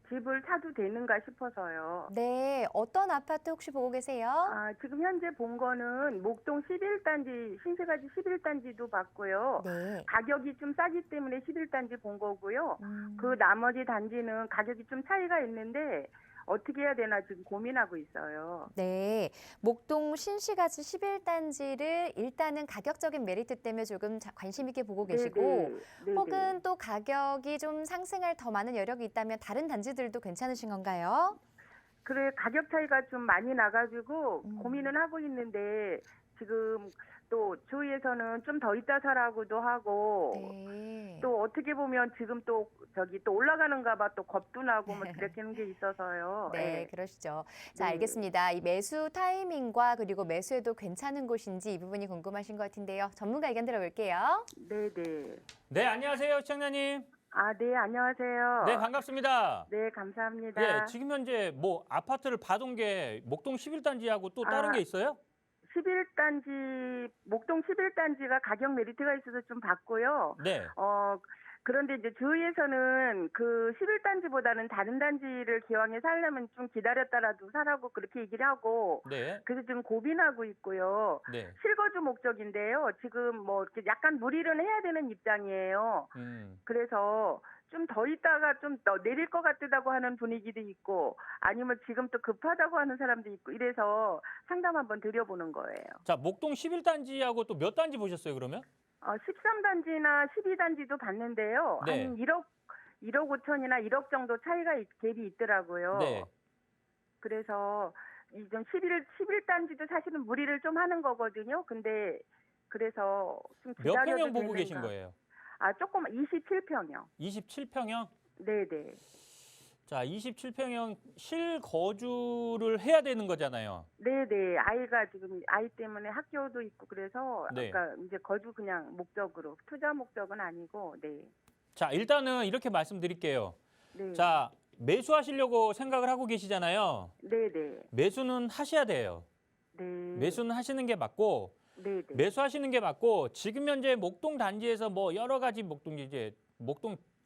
집을 사도 되는가 싶어서요. 네, 어떤 아파트 혹시 보고 계세요? 아, 지금 현재 본 거는 목동 11단지, 신세가지 11단지도 봤고요. 네. 가격이 좀 싸기 때문에 11단지 본 거고요. 음. 그 나머지 단지는 가격이 좀 차이가 있는데 어떻게 해야 되나 지금 고민하고 있어요. 네, 목동 신시가지 11단지를 일단은 가격적인 메리트 때문에 조금 관심 있게 보고 계시고 네네. 혹은 또 가격이 좀 상승할 더 많은 여력이 있다면 다른 단지들도 괜찮으신 건가요? 그래, 가격 차이가 좀 많이 나가지고 고민은 하고 있는데 지금 또 주위에서는 좀 더 있다 사라고도 하고 네. 또 어떻게 보면 지금 또 또 올라가는가 봐 또 겁도 나고 뭐 그렇게는 게 있어서요. 네, 예. 그러시죠. 자, 네. 알겠습니다. 이 매수 타이밍과 그리고 매수해도 괜찮은 곳인지 이 부분이 궁금하신 것 같은데요. 전문가 의견 들어볼게요. 네네. 네, 안녕하세요, 시청자님. 아, 네, 안녕하세요. 네, 반갑습니다. 네, 감사합니다. 예, 지금 현재 뭐 아파트를 봐둔 게 목동 11단지하고 또 다른 아, 게 있어요? 11단지, 목동 11단지가 가격 메리트가 있어서 좀 봤고요. 네. 그런데 이제 주위에서는 그 11단지보다는 다른 단지를 기왕에 살려면 좀 기다렸다라도 사라고 그렇게 얘기를 하고, 네. 그래서 좀 고민하고 있고요. 네. 실거주 목적인데요. 지금 뭐 이렇게 약간 무리는 해야 되는 입장이에요. 그래서 좀 더 있다가 좀 더 내릴 것 같다고 하는 분위기도 있고 아니면 지금 또 급하다고 하는 사람도 있고 이래서 상담 한번 드려보는 거예요. 자, 목동 11단지하고 또 몇 단지 보셨어요, 그러면? 13단지나 12단지도 봤는데요. 네. 한 1억 5천이나 1억 정도 차이가 갭이 있더라고요. 네. 그래서 좀 11단지도 사실은 무리를 좀 하는 거거든요. 근데 그래서 좀 몇 기다려도 평형 보고 되는가. 계신 거예요? 조금 27평형. 27평형? 네네. 자, 27평형 실거주를 해야 되는 거잖아요. 네네. 아이 때문에 학교도 있고 그래서 네. 그러니까 이제 거주 그냥 목적으로 투자 목적은 아니고 네. 자, 일단은 이렇게 말씀드릴게요. 네. 자, 매수하시려고 생각을 하고 계시잖아요. 네네. 매수는 하셔야 돼요. 네. 매수는 하시는 게 맞고 네네. 매수하시는 게 맞고 지금 현재 목동 단지에서 뭐 여러 가지 목동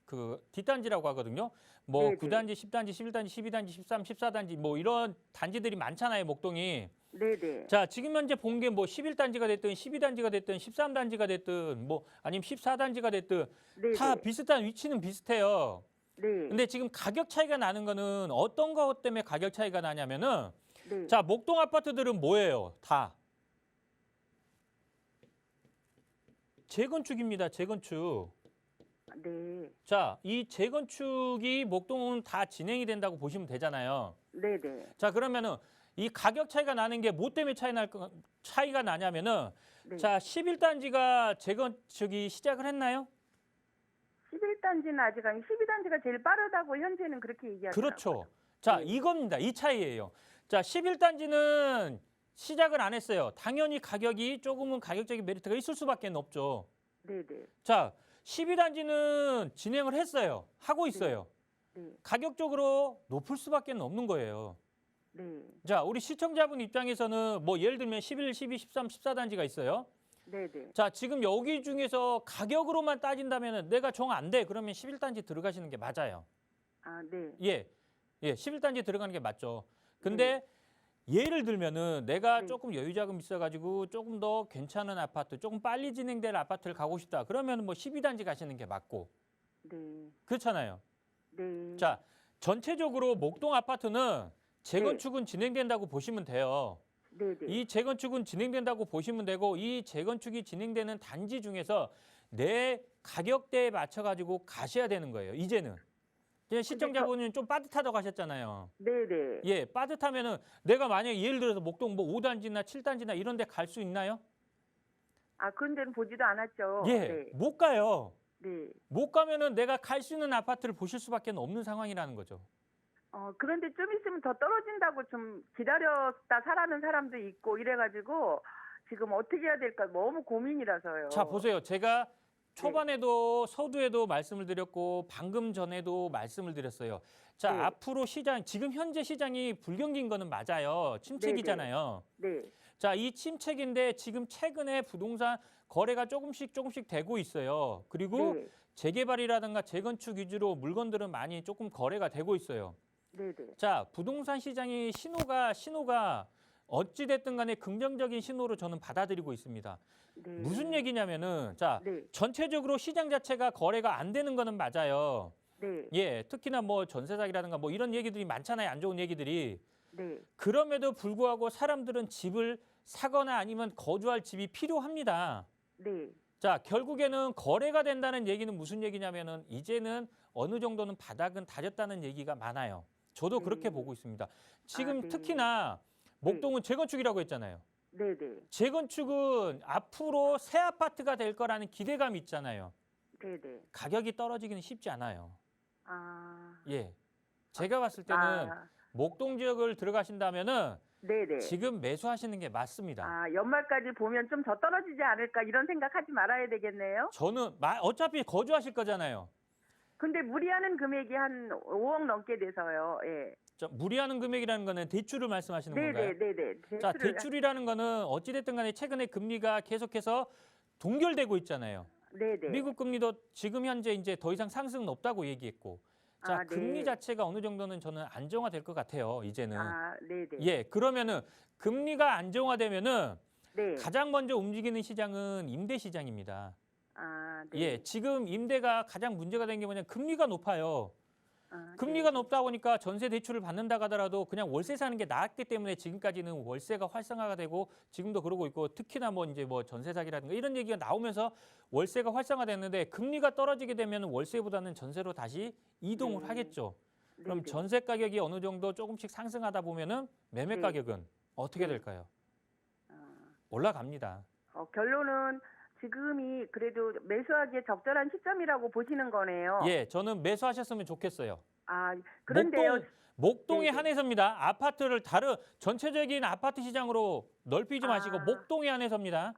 그 뒷단지라고 하거든요. 뭐 네네. 9단지, 10단지, 11단지, 12단지, 13, 14단지 뭐 이런 단지들이 많잖아요, 목동이. 네네. 자, 지금 현재 본 게 뭐 11단지가 됐든 12단지가 됐든 13단지가 됐든 뭐 아니면 14단지가 됐든 네네. 다 비슷한 위치는 비슷해요. 네. 근데 지금 가격 차이가 나는 거는 어떤 것 때문에 가격 차이가 나냐면은 네. 자, 목동 아파트들은 뭐예요? 다 재건축입니다. 재건축. 네. 자, 이 재건축이 목동은 다 진행이 된다고 보시면 되잖아요. 네네. 자, 그러면은 이 가격 차이가 나는 게 뭐 때문에 차이가 나냐면은 네. 자, 11단지가 재건축이 시작을 했나요? 11단지는 아직 아니 12단지가 제일 빠르다고 현재는 그렇게 얘기하더라고요. 그렇죠. 자, 네. 이겁니다. 이 차이예요. 자, 11단지는 시작을 안 했어요. 당연히 가격이 조금은 가격적인 메리트가 있을 수밖에 없죠. 네네. 자, 12단지는 진행을 했어요. 하고 있어요. 네. 가격적으로 높을 수밖에 없는 거예요. 네. 자, 우리 시청자분 입장에서는 뭐 예를 들면 11, 12, 13, 14단지가 있어요. 네네. 자, 지금 여기 중에서 가격으로만 따진다면 내가 정 안 돼. 그러면 11단지 들어가시는 게 맞아요. 아, 네. 예. 예, 11단지 들어가는 게 맞죠. 근데 예를 들면은 내가 네. 조금 여유 자금 있어가지고 조금 더 괜찮은 아파트, 조금 빨리 진행될 아파트를 가고 싶다. 그러면 뭐 12단지 가시는 게 맞고. 네. 그렇잖아요. 네. 자, 전체적으로 목동 아파트는 재건축은 진행된다고 보시면 돼요. 네네. 이 재건축은 진행된다고 보시면 되고 이 재건축이 진행되는 단지 중에서 내 가격대에 맞춰가지고 가셔야 되는 거예요. 이제는. 이제 시청자분은 좀 빠듯하다고 하셨잖아요. 네네. 예, 빠듯하면은 내가 만약에 예를 들어서 목동 뭐 5단지나 7단지나 이런 데 갈 수 있나요? 아, 그런 데는 보지도 않았죠. 예, 네. 못 가요. 네. 못 가면은 내가 갈 수 있는 아파트를 보실 수밖에 없는 상황이라는 거죠. 그런데 좀 있으면 더 떨어진다고 좀 기다렸다 사라는 사람도 있고 이래가지고 지금 어떻게 해야 될까 너무 고민이라서요. 자, 보세요. 제가 초반에도 서두에도 말씀을 드렸고 방금 전에도 말씀을 드렸어요. 자, 네. 앞으로 시장, 지금 현재 시장이 불경기인 거는 맞아요. 침체기잖아요. 네. 자, 이 침체기인데 지금 최근에 부동산 거래가 조금씩 되고 있어요. 그리고 네. 재개발이라든가 재건축 위주로 물건들은 많이 조금 거래가 되고 있어요. 네네. 자, 부동산 시장이 신호가 어찌 됐든 간에 긍정적인 신호로 저는 받아들이고 있습니다. 네. 무슨 얘기냐면은 자, 네. 전체적으로 시장 자체가 거래가 안 되는 거는 맞아요. 네. 예, 특히나 뭐 전세 사기라든가 뭐 이런 얘기들이 많잖아요. 안 좋은 얘기들이. 네. 그럼에도 불구하고 사람들은 집을 사거나 아니면 거주할 집이 필요합니다. 네. 자, 결국에는 거래가 된다는 얘기는 무슨 얘기냐면은 이제는 어느 정도는 바닥은 다졌다는 얘기가 많아요. 저도 그렇게 보고 있습니다. 지금 네. 특히나 목동은 재건축이라고 했잖아요. 네네. 재건축은 앞으로 새 아파트가 될 거라는 기대감이 있잖아요. 네네. 가격이 떨어지기는 쉽지 않아요. 아. 예. 제가 봤을 때는 목동 지역을 들어가신다면은 네네. 지금 매수하시는 게 맞습니다. 아, 연말까지 보면 좀 더 떨어지지 않을까 이런 생각하지 말아야 되겠네요. 저는 어차피 거주하실 거잖아요. 근데 무리하는 금액이 한 5억 넘게 돼서요. 예. 무리하는 금액이라는 거는 대출을 말씀하시는 건가요? 네네. 자, 대출이라는 거는 어찌됐든 간에 최근에 금리가 계속해서 동결되고 있잖아요. 네네. 미국 금리도 지금 현재 이제 더 이상 상승은 없다고 얘기했고. 자, 네. 금리 자체가 어느 정도는 저는 안정화될 것 같아요, 이제는. 아, 네네. 예, 그러면은 금리가 안정화되면은 네. 가장 먼저 움직이는 시장은 임대 시장입니다. 아, 네. 예, 지금 임대가 가장 문제가 된 게 뭐냐면 금리가 높아요. 아, 금리가 네. 높다 보니까 전세 대출을 받는다 하더라도 그냥 월세 사는 게 나았기 때문에 지금까지는 월세가 활성화가 되고 지금도 그러고 있고 특히나 뭐 이제 뭐 전세 사기라든가 이런 얘기가 나오면서 월세가 활성화됐는데 금리가 떨어지게 되면 월세보다는 전세로 다시 이동을 네. 하겠죠. 그럼 네네. 전세 가격이 어느 정도 조금씩 상승하다 보면은 매매 네. 가격은 어떻게 네. 될까요? 아, 올라갑니다. 결론은 지금이 그래도 매수하기에 적절한 시점이라고 보시는 거네요. 예, 저는 매수하셨으면 좋겠어요. 아, 그런데요. 목동에 네네. 한해서입니다. 아파트를 다른 전체적인 아파트 시장으로 넓히지 마시고 아. 목동에 한해서입니다.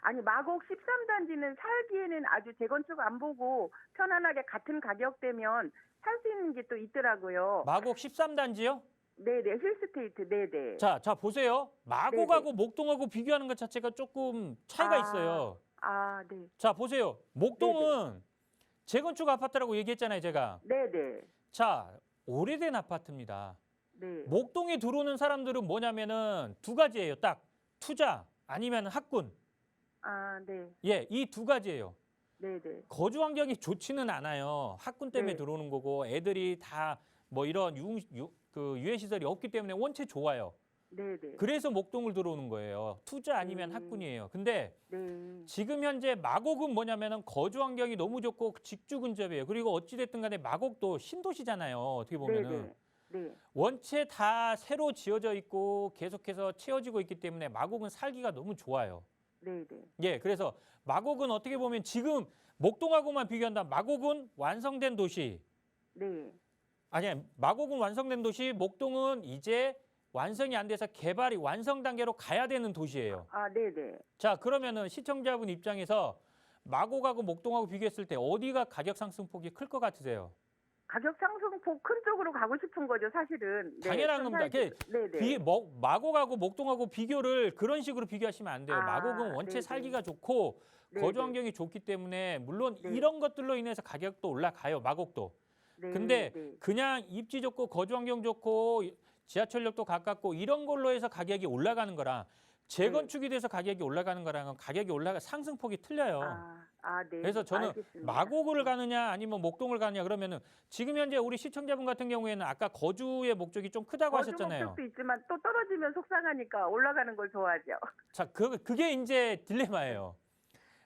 아니 마곡 13단지는 살기에는 아주 재건축 안 보고 편안하게 같은 가격대면 살 수 있는 게 또 있더라고요. 마곡 13단지요? 네네, 힐스테이트, 네네. 자 보세요. 마곡하고 목동하고 비교하는 것 자체가 조금 차이가 아. 있어요. 아, 네. 자, 보세요. 목동은 재건축 아파트라고 얘기했잖아요, 제가. 네네. 자, 오래된 아파트입니다. 네. 목동에 들어오는 사람들은 뭐냐면은 두 가지예요. 딱 투자 아니면 학군. 아, 네. 예, 이 두 가지예요. 네, 네. 거주 환경이 좋지는 않아요. 학군 때문에 네. 들어오는 거고 애들이 다 뭐 이런 유해 시설이 없기 때문에 원체 좋아요. 네, 네. 그래서 목동을 들어오는 거예요. 투자 아니면 학군이에요. 근데 네. 지금 현재 마곡은 뭐냐면은 거주 환경이 너무 좋고 직주 근접이에요. 그리고 어찌 됐든 간에 마곡도 신도시잖아요. 어떻게 보면은 네, 네. 원체 다 새로 지어져 있고 계속해서 채워지고 있기 때문에 마곡은 살기가 너무 좋아요. 네, 네. 예, 그래서 마곡은 어떻게 보면 지금 목동하고만 비교한다면 마곡은 완성된 도시. 네. 아니야, 마곡은 완성된 도시, 목동은 이제 완성이 안 돼서 개발이 완성 단계로 가야 되는 도시예요. 아, 네, 네. 자, 그러면은 시청자분 입장에서 마곡하고 목동하고 비교했을 때 어디가 가격 상승폭이 클 것 같으세요? 가격 상승폭 큰 쪽으로 가고 싶은 거죠, 사실은. 네, 당연한 겁니다. 네, 네. 마곡하고 목동하고 비교를 그런 식으로 비교하시면 안 돼요. 아, 마곡은 원체 네네. 살기가 좋고 네, 거주 네. 환경이 좋기 때문에 물론 네. 이런 것들로 인해서 가격도 올라가요. 마곡도. 네, 근데 네. 그냥 입지 좋고 거주 환경 좋고 지하철역도 가깝고 이런 걸로 해서 가격이 올라가는 거랑 재건축이 돼서 가격이 올라가는 거랑은 가격이 상승폭이 틀려요. 네. 그래서 저는 알겠습니다. 마곡을 가느냐 아니면 목동을 가느냐 그러면은 지금 현재 우리 시청자분 같은 경우에는 아까 거주의 목적이 좀 크다고 거주 하셨잖아요. 목적도 있지만 또 떨어지면 속상하니까 올라가는 걸 좋아하죠. 자, 그게 이제 딜레마예요.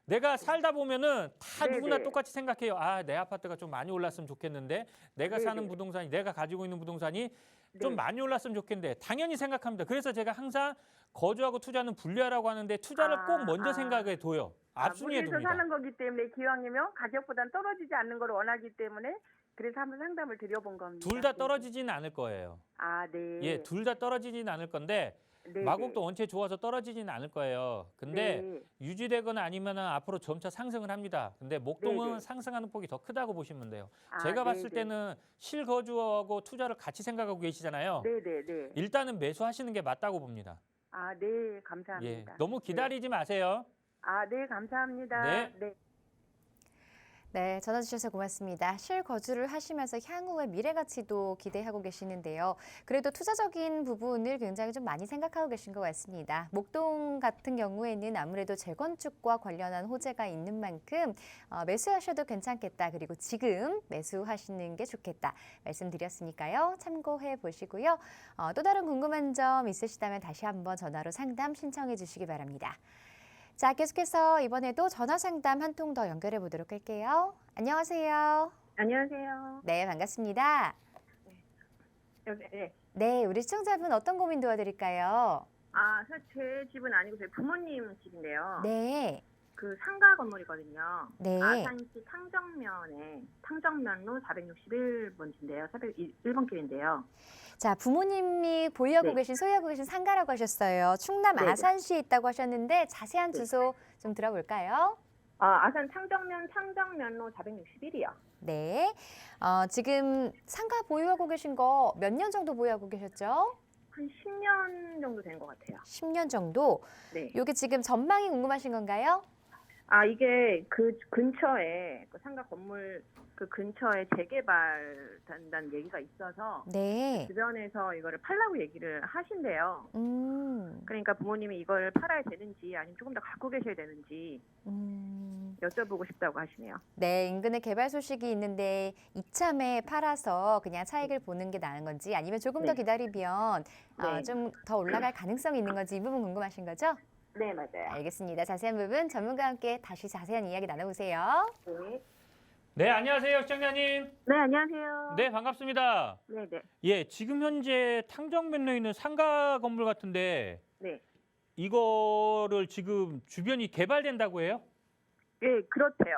내가 살다 보면은 다 네네. 누구나 똑같이 생각해요. 아, 내 아파트가 좀 많이 올랐으면 좋겠는데 내가 네네. 사는 부동산이 내가 가지고 있는 부동산이 좀 네. 많이 올랐으면 좋겠는데 당연히 생각합니다. 그래서 제가 항상 거주하고 투자는 분리하라고 하는데 투자를 꼭 먼저 생각해 둬요. 앞순위에 무리해서 둡니다. 사는 거기 때문에 기왕이면 가격보단 떨어지지 않는 걸 원하기 때문에 그래서 한번 상담을 드려본 겁니다. 둘 다 떨어지지는 않을 거예요. 아, 네. 예, 둘 다 떨어지지는 않을 건데 네, 마곡도 원체 좋아서 떨어지지는 않을 거예요. 근데 유지되거나 아니면은 앞으로 점차 상승을 합니다. 근데 목동은 네네. 상승하는 폭이 더 크다고 보시면 돼요. 아, 제가 봤을 네네. 때는 실거주하고 투자를 같이 생각하고 계시잖아요. 네. 일단은 매수하시는 게 맞다고 봅니다. 아, 네. 예, 감사합니다. 너무 기다리지 마세요. 아, 네. 감사합니다. 네. 네, 전화 주셔서 고맙습니다. 실거주를 하시면서 향후의 미래 가치도 기대하고 계시는데요. 그래도 투자적인 부분을 굉장히 좀 많이 생각하고 계신 것 같습니다. 목동 같은 경우에는 아무래도 재건축과 관련한 호재가 있는 만큼 매수하셔도 괜찮겠다. 그리고 지금 매수하시는 게 좋겠다. 말씀드렸으니까요. 참고해 보시고요. 또 다른 궁금한 점 있으시다면 다시 한번 전화로 상담 신청해 주시기 바랍니다. 자, 계속해서 이번에도 전화 상담 한 통 더 연결해 보도록 할게요. 안녕하세요. 안녕하세요. 네, 반갑습니다. 네. 네, 우리 시청자분 어떤 고민 도와드릴까요? 사실 제 집은 아니고 저희 부모님 집인데요. 네, 그 상가 건물이거든요. 네. 아산시 탕정면로 461번지인데요. 401번 길인데요. 자, 부모님이 보유하고 네. 계신, 소유하고 계신 상가라고 하셨어요. 충남 네네. 아산시에 있다고 하셨는데 자세한 네. 주소 좀 들어볼까요? 아산 탕정면로 461이요. 네, 지금 상가 보유하고 계신 거 몇 년 정도 보유하고 계셨죠? 한 10년 정도 된 것 같아요. 10년 정도. 네. 요게 지금 전망이 궁금하신 건가요? 이게 그 근처에 그 상가 건물 그 근처에 재개발 된다는 얘기가 있어서 네. 주변에서 이거를 팔라고 얘기를 하신대요. 음. 그러니까 부모님이 이걸 팔아야 되는지 아니면 조금 더 갖고 계셔야 되는지 여쭤보고 싶다고 하시네요. 네, 인근에 개발 소식이 있는데 이참에 팔아서 그냥 차익을 보는 게 나은 건지 아니면 조금 더 네. 기다리면 네. 좀 더 올라갈 가능성이 있는 건지 이 부분 궁금하신 거죠? 네, 맞아요. 알겠습니다. 자세한 부분 전문가와 함께 다시 자세한 이야기 나눠보세요. 네. 네, 안녕하세요, 시청자님. 네, 안녕하세요. 네, 반갑습니다. 네, 네. 예, 지금 현재 탕정면로에 있는 상가 건물 같은데 네. 이거를 지금 주변이 개발된다고 해요? 예, 그렇대요.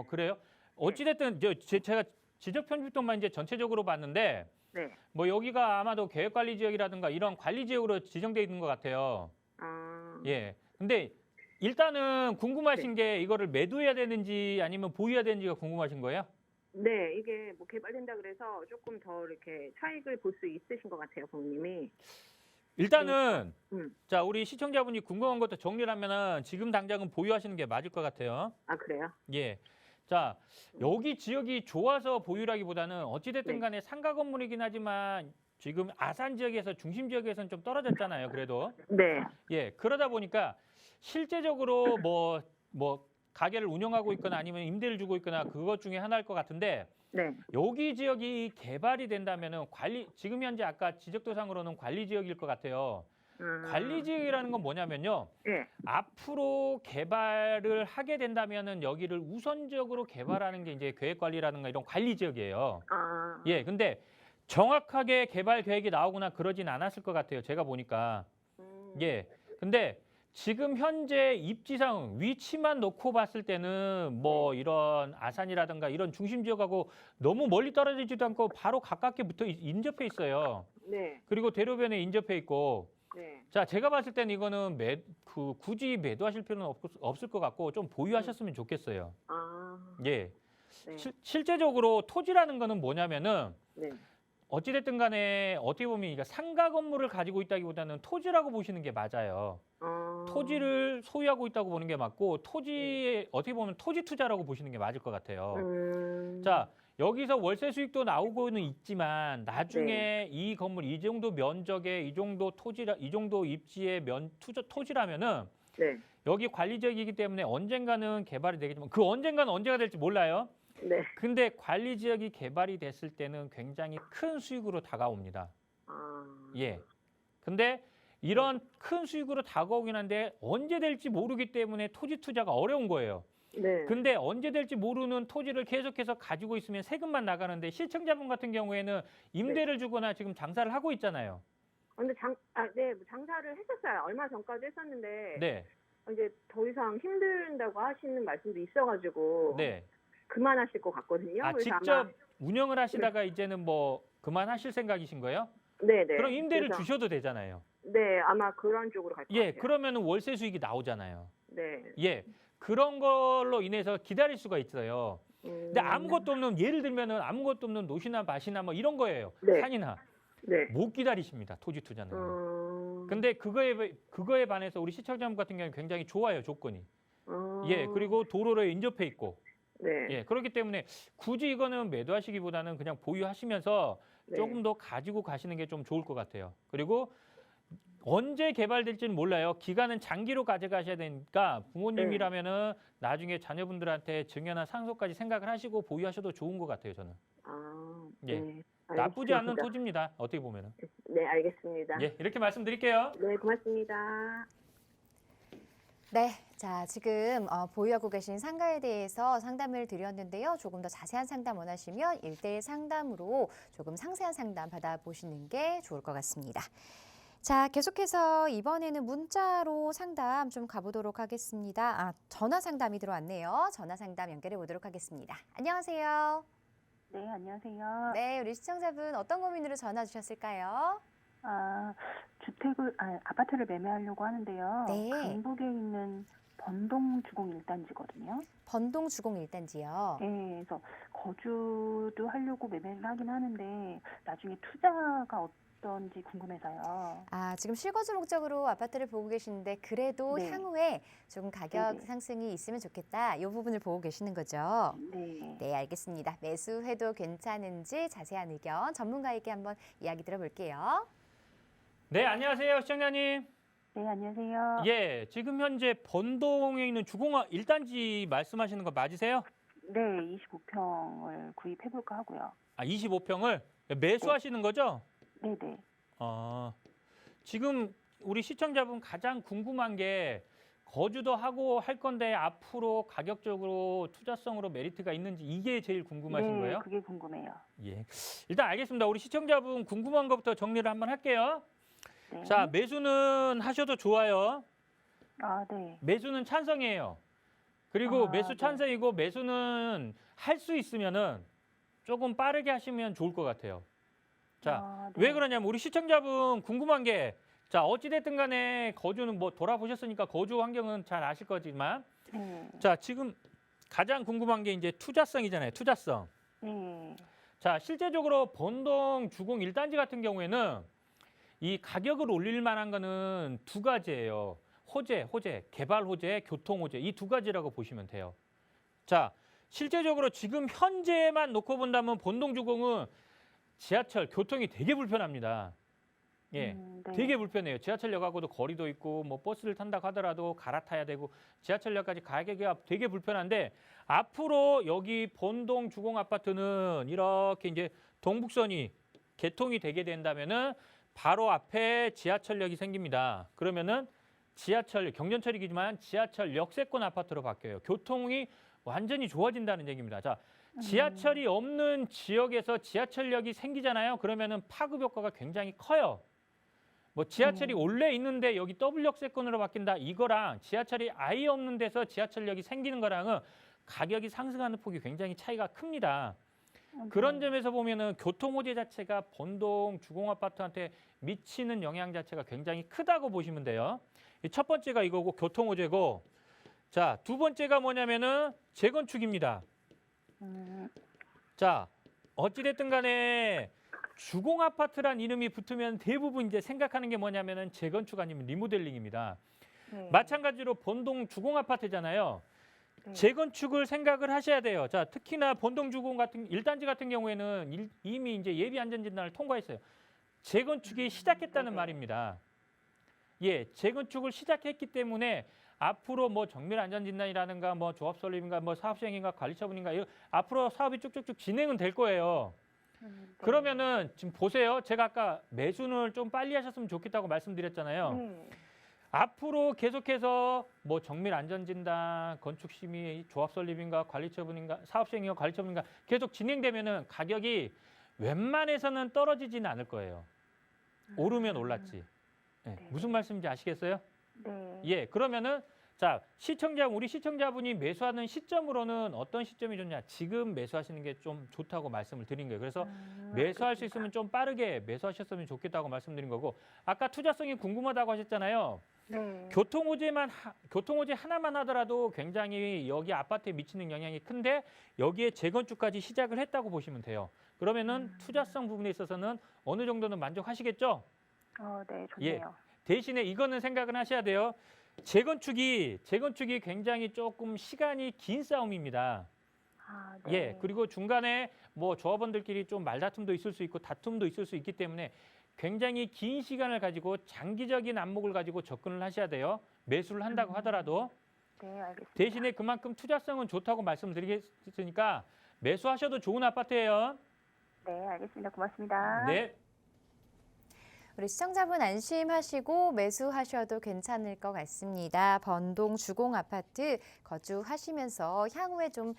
그래요? 어찌됐든 제가 지적 편집도만 이제 전체적으로 봤는데 네. 뭐 여기가 아마도 계획관리 지역이라든가 이런 관리 지역으로 지정돼 있는 것 같아요. 예. 근데 일단은 궁금하신 게 이거를 매도해야 되는지 아니면 보유해야 되는지가 궁금하신 거예요? 네, 이게 뭐 개발된다 그래서 조금 더 이렇게 차익을 볼 수 있으신 것 같아요, 부모님이. 일단은 네. 우리 시청자분이 궁금한 것도 정리를 하면은 지금 당장은 보유하시는 게 맞을 것 같아요. 그래요? 예. 자, 여기 지역이 좋아서 보유라기보다는 어찌됐든 네. 간에 상가 건물이긴 하지만 지금 아산 지역에서 중심 지역에서는 좀 떨어졌잖아요. 그래도 네. 예 그러다 보니까 실제적으로 뭐 가게를 운영하고 있거나 아니면 임대를 주고 있거나 그것 중에 하나일 것 같은데 네. 여기 지역이 개발이 된다면은 지금 현재 아까 지적도상으로는 관리 지역일 것 같아요. 관리 지역이라는 건 뭐냐면요. 예. 앞으로 개발을 하게 된다면은 여기를 우선적으로 개발하는 게 이제 계획관리라든가 이런 관리 지역이에요. 아. 예, 근데 정확하게 개발 계획이 나오거나 그러진 않았을 것 같아요. 제가 보니까. 예, 근데 지금 현재 입지상 위치만 놓고 봤을 때는 뭐 이런 아산이라든가 이런 중심 지역하고 너무 멀리 떨어지지도 않고 바로 가깝게 인접해 있어요. 네. 그리고 대로변에 인접해 있고. 네. 자, 제가 봤을 때는 이거는 굳이 매도하실 필요는 없을 것 같고 좀 보유하셨으면 좋겠어요. 아. 예. 네. 실제적으로 토지라는 거는 뭐냐면은 네. 어찌됐든 간에 어떻게 보면 이게 상가 건물을 가지고 있다기보다는 토지라고 보시는 게 맞아요. 토지를 소유하고 있다고 보는 게 맞고 토지에 어떻게 보면 토지 투자라고 보시는 게 맞을 것 같아요. 자, 여기서 월세 수익도 나오고는 있지만 나중에 이 건물 이 정도 면적에 이 정도 이 정도 입지의 토지라면은 네. 여기 관리 지역이기 때문에 언젠가는 개발이 되겠지만 그 언젠가는 언제가 될지 몰라요. 네. 근데 관리 지역이 개발이 됐을 때는 굉장히 큰 수익으로 다가옵니다. 아. 예. 근데 이런 큰 수익으로 다가오긴 한데 언제 될지 모르기 때문에 토지 투자가 어려운 거예요. 네. 근데 언제 될지 모르는 토지를 계속해서 가지고 있으면 세금만 나가는데 시청자분 같은 경우에는 임대를 주거나 지금 장사를 하고 있잖아요. 근데 네, 장사를 했었어요. 얼마 전까지 했었는데 네. 이제 더 이상 힘든다고 하시는 말씀도 있어가지고 네. 그만하실 것 같거든요. 아, 그래서 직접 운영을 하시다가 이제는 뭐 그만하실 생각이신 거예요? 네, 네. 그럼 임대를 그래서, 주셔도 되잖아요. 네, 아마 그런 쪽으로 갈 것 예, 같아요. 그러면은 월세 수익이 나오잖아요. 네. 예, 그런 걸로 인해서 기다릴 수가 있어요. 근데 아무것도 없는 예를 들면은 아무것도 없는 노시나 밭이나 뭐 이런 거예요. 네. 산이나 네. 못 기다리십니다. 토지 투자는. 근데 그거에 반해서 우리 시청자분 같은 경우는 굉장히 좋아요, 조건이. 예, 그리로 도로에 인접해 있고. 네. 예, 그렇기 때문에 굳이 이거는 매도하시기보다는 그냥 보유하시면서 네. 조금 더 가지고 가시는 게 좀 좋을 것 같아요. 그리고 언제 개발될지는 몰라요. 기간은 장기로 가져가셔야 되니까 부모님이라면은 나중에 자녀분들한테 증여나 상속까지 생각을 하시고 보유하셔도 좋은 것 같아요, 저는. 아, 예. 네. 나쁘지 않는 알겠습니다. 토지입니다. 어떻게 보면은. 네, 알겠습니다. 예, 이렇게 말씀드릴게요. 네, 고맙습니다. 네, 자 지금 보유하고 계신 상가에 대해서 상담을 드렸는데요. 조금 더 자세한 상담 원하시면 1:1 상담으로 조금 상세한 상담 받아보시는 게 좋을 것 같습니다. 자, 계속해서 이번에는 문자로 상담 좀 가보도록 하겠습니다. 전화 상담이 들어왔네요. 전화 상담 연결해 보도록 하겠습니다. 안녕하세요. 네, 안녕하세요. 네, 우리 시청자분 어떤 고민으로 전화 주셨을까요? 아파트를 매매하려고 하는데요. 네. 강북에 있는 번동 주공 1단지거든요. 번동 주공 1단지요. 네, 그래서 거주도 하려고 매매를 하긴 하는데 나중에 투자가 어떤지 궁금해서요. 지금 실거주 목적으로 아파트를 보고 계시는데 그래도 네. 향후에 조금 가격 네네. 상승이 있으면 좋겠다. 이 부분을 보고 계시는 거죠? 네. 네, 알겠습니다. 매수해도 괜찮은지 자세한 의견 전문가에게 한번 이야기 들어볼게요. 네, 안녕하세요, 시청자님. 네, 안녕하세요. 예, 지금 현재 번동에 있는 주공 1단지 말씀하시는 거 맞으세요? 네, 25평을 구입해볼까 하고요. 25평을 매수하시는 거죠? 네네. 지금 우리 시청자분 가장 궁금한 게 거주도 하고 할 건데 앞으로 가격적으로 투자성으로 메리트가 있는지 이게 제일 궁금하신 네, 거예요? 그게 궁금해요. 예. 일단 알겠습니다. 우리 시청자분 궁금한 것부터 정리를 한번 할게요. 네. 자, 매수는 하셔도 좋아요. 네. 매수는 찬성이에요. 그리고 매수 네. 찬성이고 매수는 할 수 있으면은 조금 빠르게 하시면 좋을 것 같아요. 자, 네. 왜 그러냐면 우리 시청자분 궁금한 게 자, 어찌됐든 간에 거주는 뭐 돌아보셨으니까 거주 환경은 잘 아실 거지만 네. 자, 지금 가장 궁금한 게 이제 투자성이잖아요. 투자성. 네. 자, 실제적으로 번동 주공 1단지 같은 경우에는 이 가격을 올릴 만한 거는 두 가지예요. 호재, 개발 호재, 교통 호재 이 두 가지라고 보시면 돼요. 자, 실제적으로 지금 현재만 놓고 본다면 번동 주공은 지하철 교통이 되게 불편합니다. 예, 네. 되게 불편해요. 지하철역하고도 거리도 있고 뭐 버스를 탄다고 하더라도 갈아타야 되고 지하철역까지 가기가 되게 불편한데 앞으로 여기 본동 주공 아파트는 이렇게 이제 동북선이 개통이 되게 된다면은 바로 앞에 지하철역이 생깁니다. 그러면은 지하철 경전철이지만 지하철 역세권 아파트로 바뀌어요. 교통이 완전히 좋아진다는 얘기입니다. 자, 지하철이 없는 지역에서 지하철역이 생기잖아요. 그러면은 파급 효과가 굉장히 커요. 뭐 지하철이 원래 있는데 여기 더블 역세권으로 바뀐다 이거랑 지하철이 아예 없는 데서 지하철역이 생기는 거랑은 가격이 상승하는 폭이 굉장히 차이가 큽니다. 그런 점에서 보면은 교통호재 자체가 본동 주공아파트한테 미치는 영향 자체가 굉장히 크다고 보시면 돼요. 이 첫 번째가 이거고 교통호재고, 자, 두 번째가 뭐냐면은 재건축입니다. 자, 어찌됐든 간에 주공아파트란 이름이 붙으면 대부분 이제 생각하는 게 뭐냐면은 재건축 아니면 리모델링입니다. 네. 마찬가지로 본동 주공아파트잖아요. 네. 재건축을 생각을 하셔야 돼요. 자, 특히나 본동 주공 같은 1단지 같은 경우에는 이미 이제 예비 안전 진단을 통과했어요. 재건축이 시작했다는 말입니다. 예, 재건축을 시작했기 때문에 앞으로 뭐 정밀 안전 진단이라든가 뭐 조합 설립인가 뭐 사업 시행인가 관리 처분인가 앞으로 사업이 쭉쭉쭉 진행은 될 거예요. 네. 그러면은 지금 보세요. 제가 아까 매수를 좀 빨리 하셨으면 좋겠다고 말씀드렸잖아요. 네. 앞으로 계속해서 뭐 정밀 안전 진단, 건축 심의, 조합 설립인가 관리 처분인가 사업 시행인가 관리 처분인가 계속 진행되면은 가격이 웬만해서는 떨어지지는 않을 거예요. 오르면 올랐지. 네. 네. 무슨 말씀인지 아시겠어요? 네. 예, 그러면은 자, 우리 시청자분이 매수하는 시점으로는 어떤 시점이 좋냐? 지금 매수하시는 게 좀 좋다고 말씀을 드린 거예요. 그래서 매수할 수 있으면 좀 빠르게 매수하셨으면 좋겠다고 말씀드린 거고, 아까 투자성이 궁금하다고 하셨잖아요. 네. 교통호재 하나만 하더라도 굉장히 여기 아파트에 미치는 영향이 큰데 여기에 재건축까지 시작을 했다고 보시면 돼요. 그러면은 투자성 부분에 있어서는 어느 정도는 만족하시겠죠? 네, 예. 좋네요. 대신에 이거는 생각을 하셔야 돼요. 재건축이 굉장히 조금 시간이 긴 싸움입니다. 아, 네. 예, 그리고 중간에 뭐 조합원들끼리 좀 말다툼도 있을 수 있고 다툼도 있을 수 있기 때문에 굉장히 긴 시간을 가지고 장기적인 안목을 가지고 접근을 하셔야 돼요. 매수를 한다고 하더라도. 네, 알겠습니다. 대신에 그만큼 투자성은 좋다고 말씀드리겠으니까 매수하셔도 좋은 아파트예요. 네, 알겠습니다. 고맙습니다. 네. 우리 시청자분 안심하시고 매수하셔도 괜찮을 것 같습니다. 번동 주공 아파트 거주하시면서 향후에 좀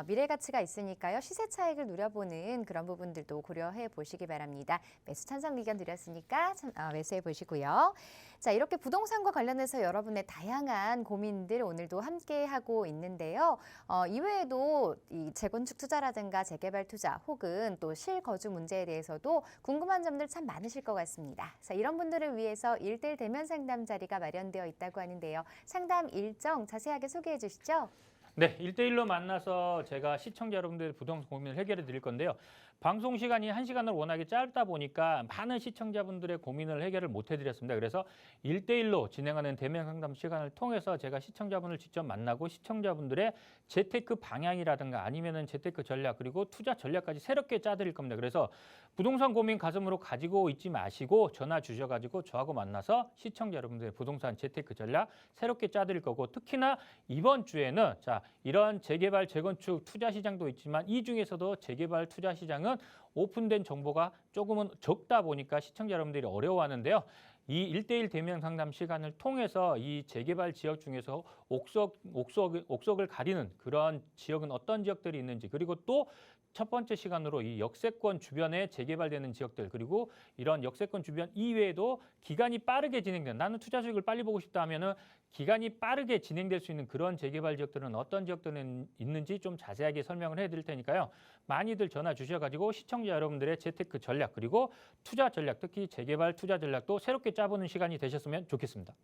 미래 가치가 있으니까요. 시세 차익을 누려보는 그런 부분들도 고려해 보시기 바랍니다. 매수 찬성 의견 드렸으니까 매수해 보시고요. 자, 이렇게 부동산과 관련해서 여러분의 다양한 고민들 오늘도 함께 하고 있는데요. 이외에도 이 재건축 투자라든가 재개발 투자 혹은 또 실거주 문제에 대해서도 궁금한 점들 참 많으실 것 같습니다. 자, 이런 분들을 위해서 1:1 대면 상담 자리가 마련되어 있다고 하는데요. 상담 일정 자세하게 소개해 주시죠. 네, 1:1로 만나서 제가 시청자 여러분들의 부동산 고민을 해결해 드릴 건데요. 방송 시간이 1시간으로 워낙에 짧다 보니까 많은 시청자분들의 고민을 해결을 못 해드렸습니다. 그래서 1:1로 진행하는 대면 상담 시간을 통해서 제가 시청자분을 직접 만나고 시청자분들의 재테크 방향이라든가 아니면은 재테크 전략 그리고 투자 전략까지 새롭게 짜드릴 겁니다. 그래서 부동산 고민 가슴으로 가지고 있지 마시고 전화 주셔가지고 저하고 만나서 시청자 여러분들의 부동산 재테크 전략 새롭게 짜드릴 거고, 특히나 이번 주에는 자, 이런 재개발 재건축 투자 시장도 있지만 이 중에서도 재개발 투자 시장은 오픈된 정보가 조금은 적다 보니까 시청자 여러분들이 어려워하는데요. 이 1:1 대면 상담 시간을 통해서 이 재개발 지역 중에서 옥석을 가리는 그런 지역은 어떤 지역들이 있는지, 그리고 또 첫 번째 시간으로 이 역세권 주변에 재개발되는 지역들, 그리고 이런 역세권 주변 이외에도 기간이 빠르게 진행되는, 나는 투자 수익을 빨리 보고 싶다 하면은 기간이 빠르게 진행될 수 있는 그런 재개발 지역들은 어떤 지역들은 있는지 좀 자세하게 설명을 해드릴 테니까요. 많이들 전화 주셔가지고 시청자 여러분들의 재테크 전략 그리고 투자 전략, 특히 재개발 투자 전략도 새롭게 짜보는 시간이 되셨으면 좋겠습니다.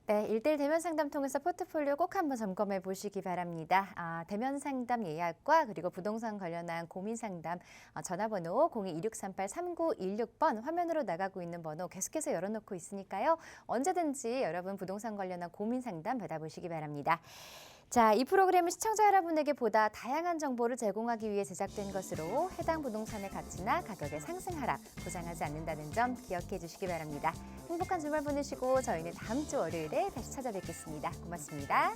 네, 1:1 대면 상담 통해서 포트폴리오 꼭 한번 점검해 보시기 바랍니다. 대면 상담 예약과 그리고 부동산 관련한 고민 상담 전화번호 02-2638-3916번 화면으로 나가고 있는 번호 계속해서 열어놓고 있으니까요. 언제든지 여러분 부동산 관련한 고민 상담 받아보시기 바랍니다. 자, 이 프로그램은 시청자 여러분에게 보다 다양한 정보를 제공하기 위해 제작된 것으로 해당 부동산의 가치나 가격의 상승 하락 보장하지 않는다는 점 기억해 주시기 바랍니다. 행복한 주말 보내시고 저희는 다음 주 월요일에 다시 찾아뵙겠습니다. 고맙습니다.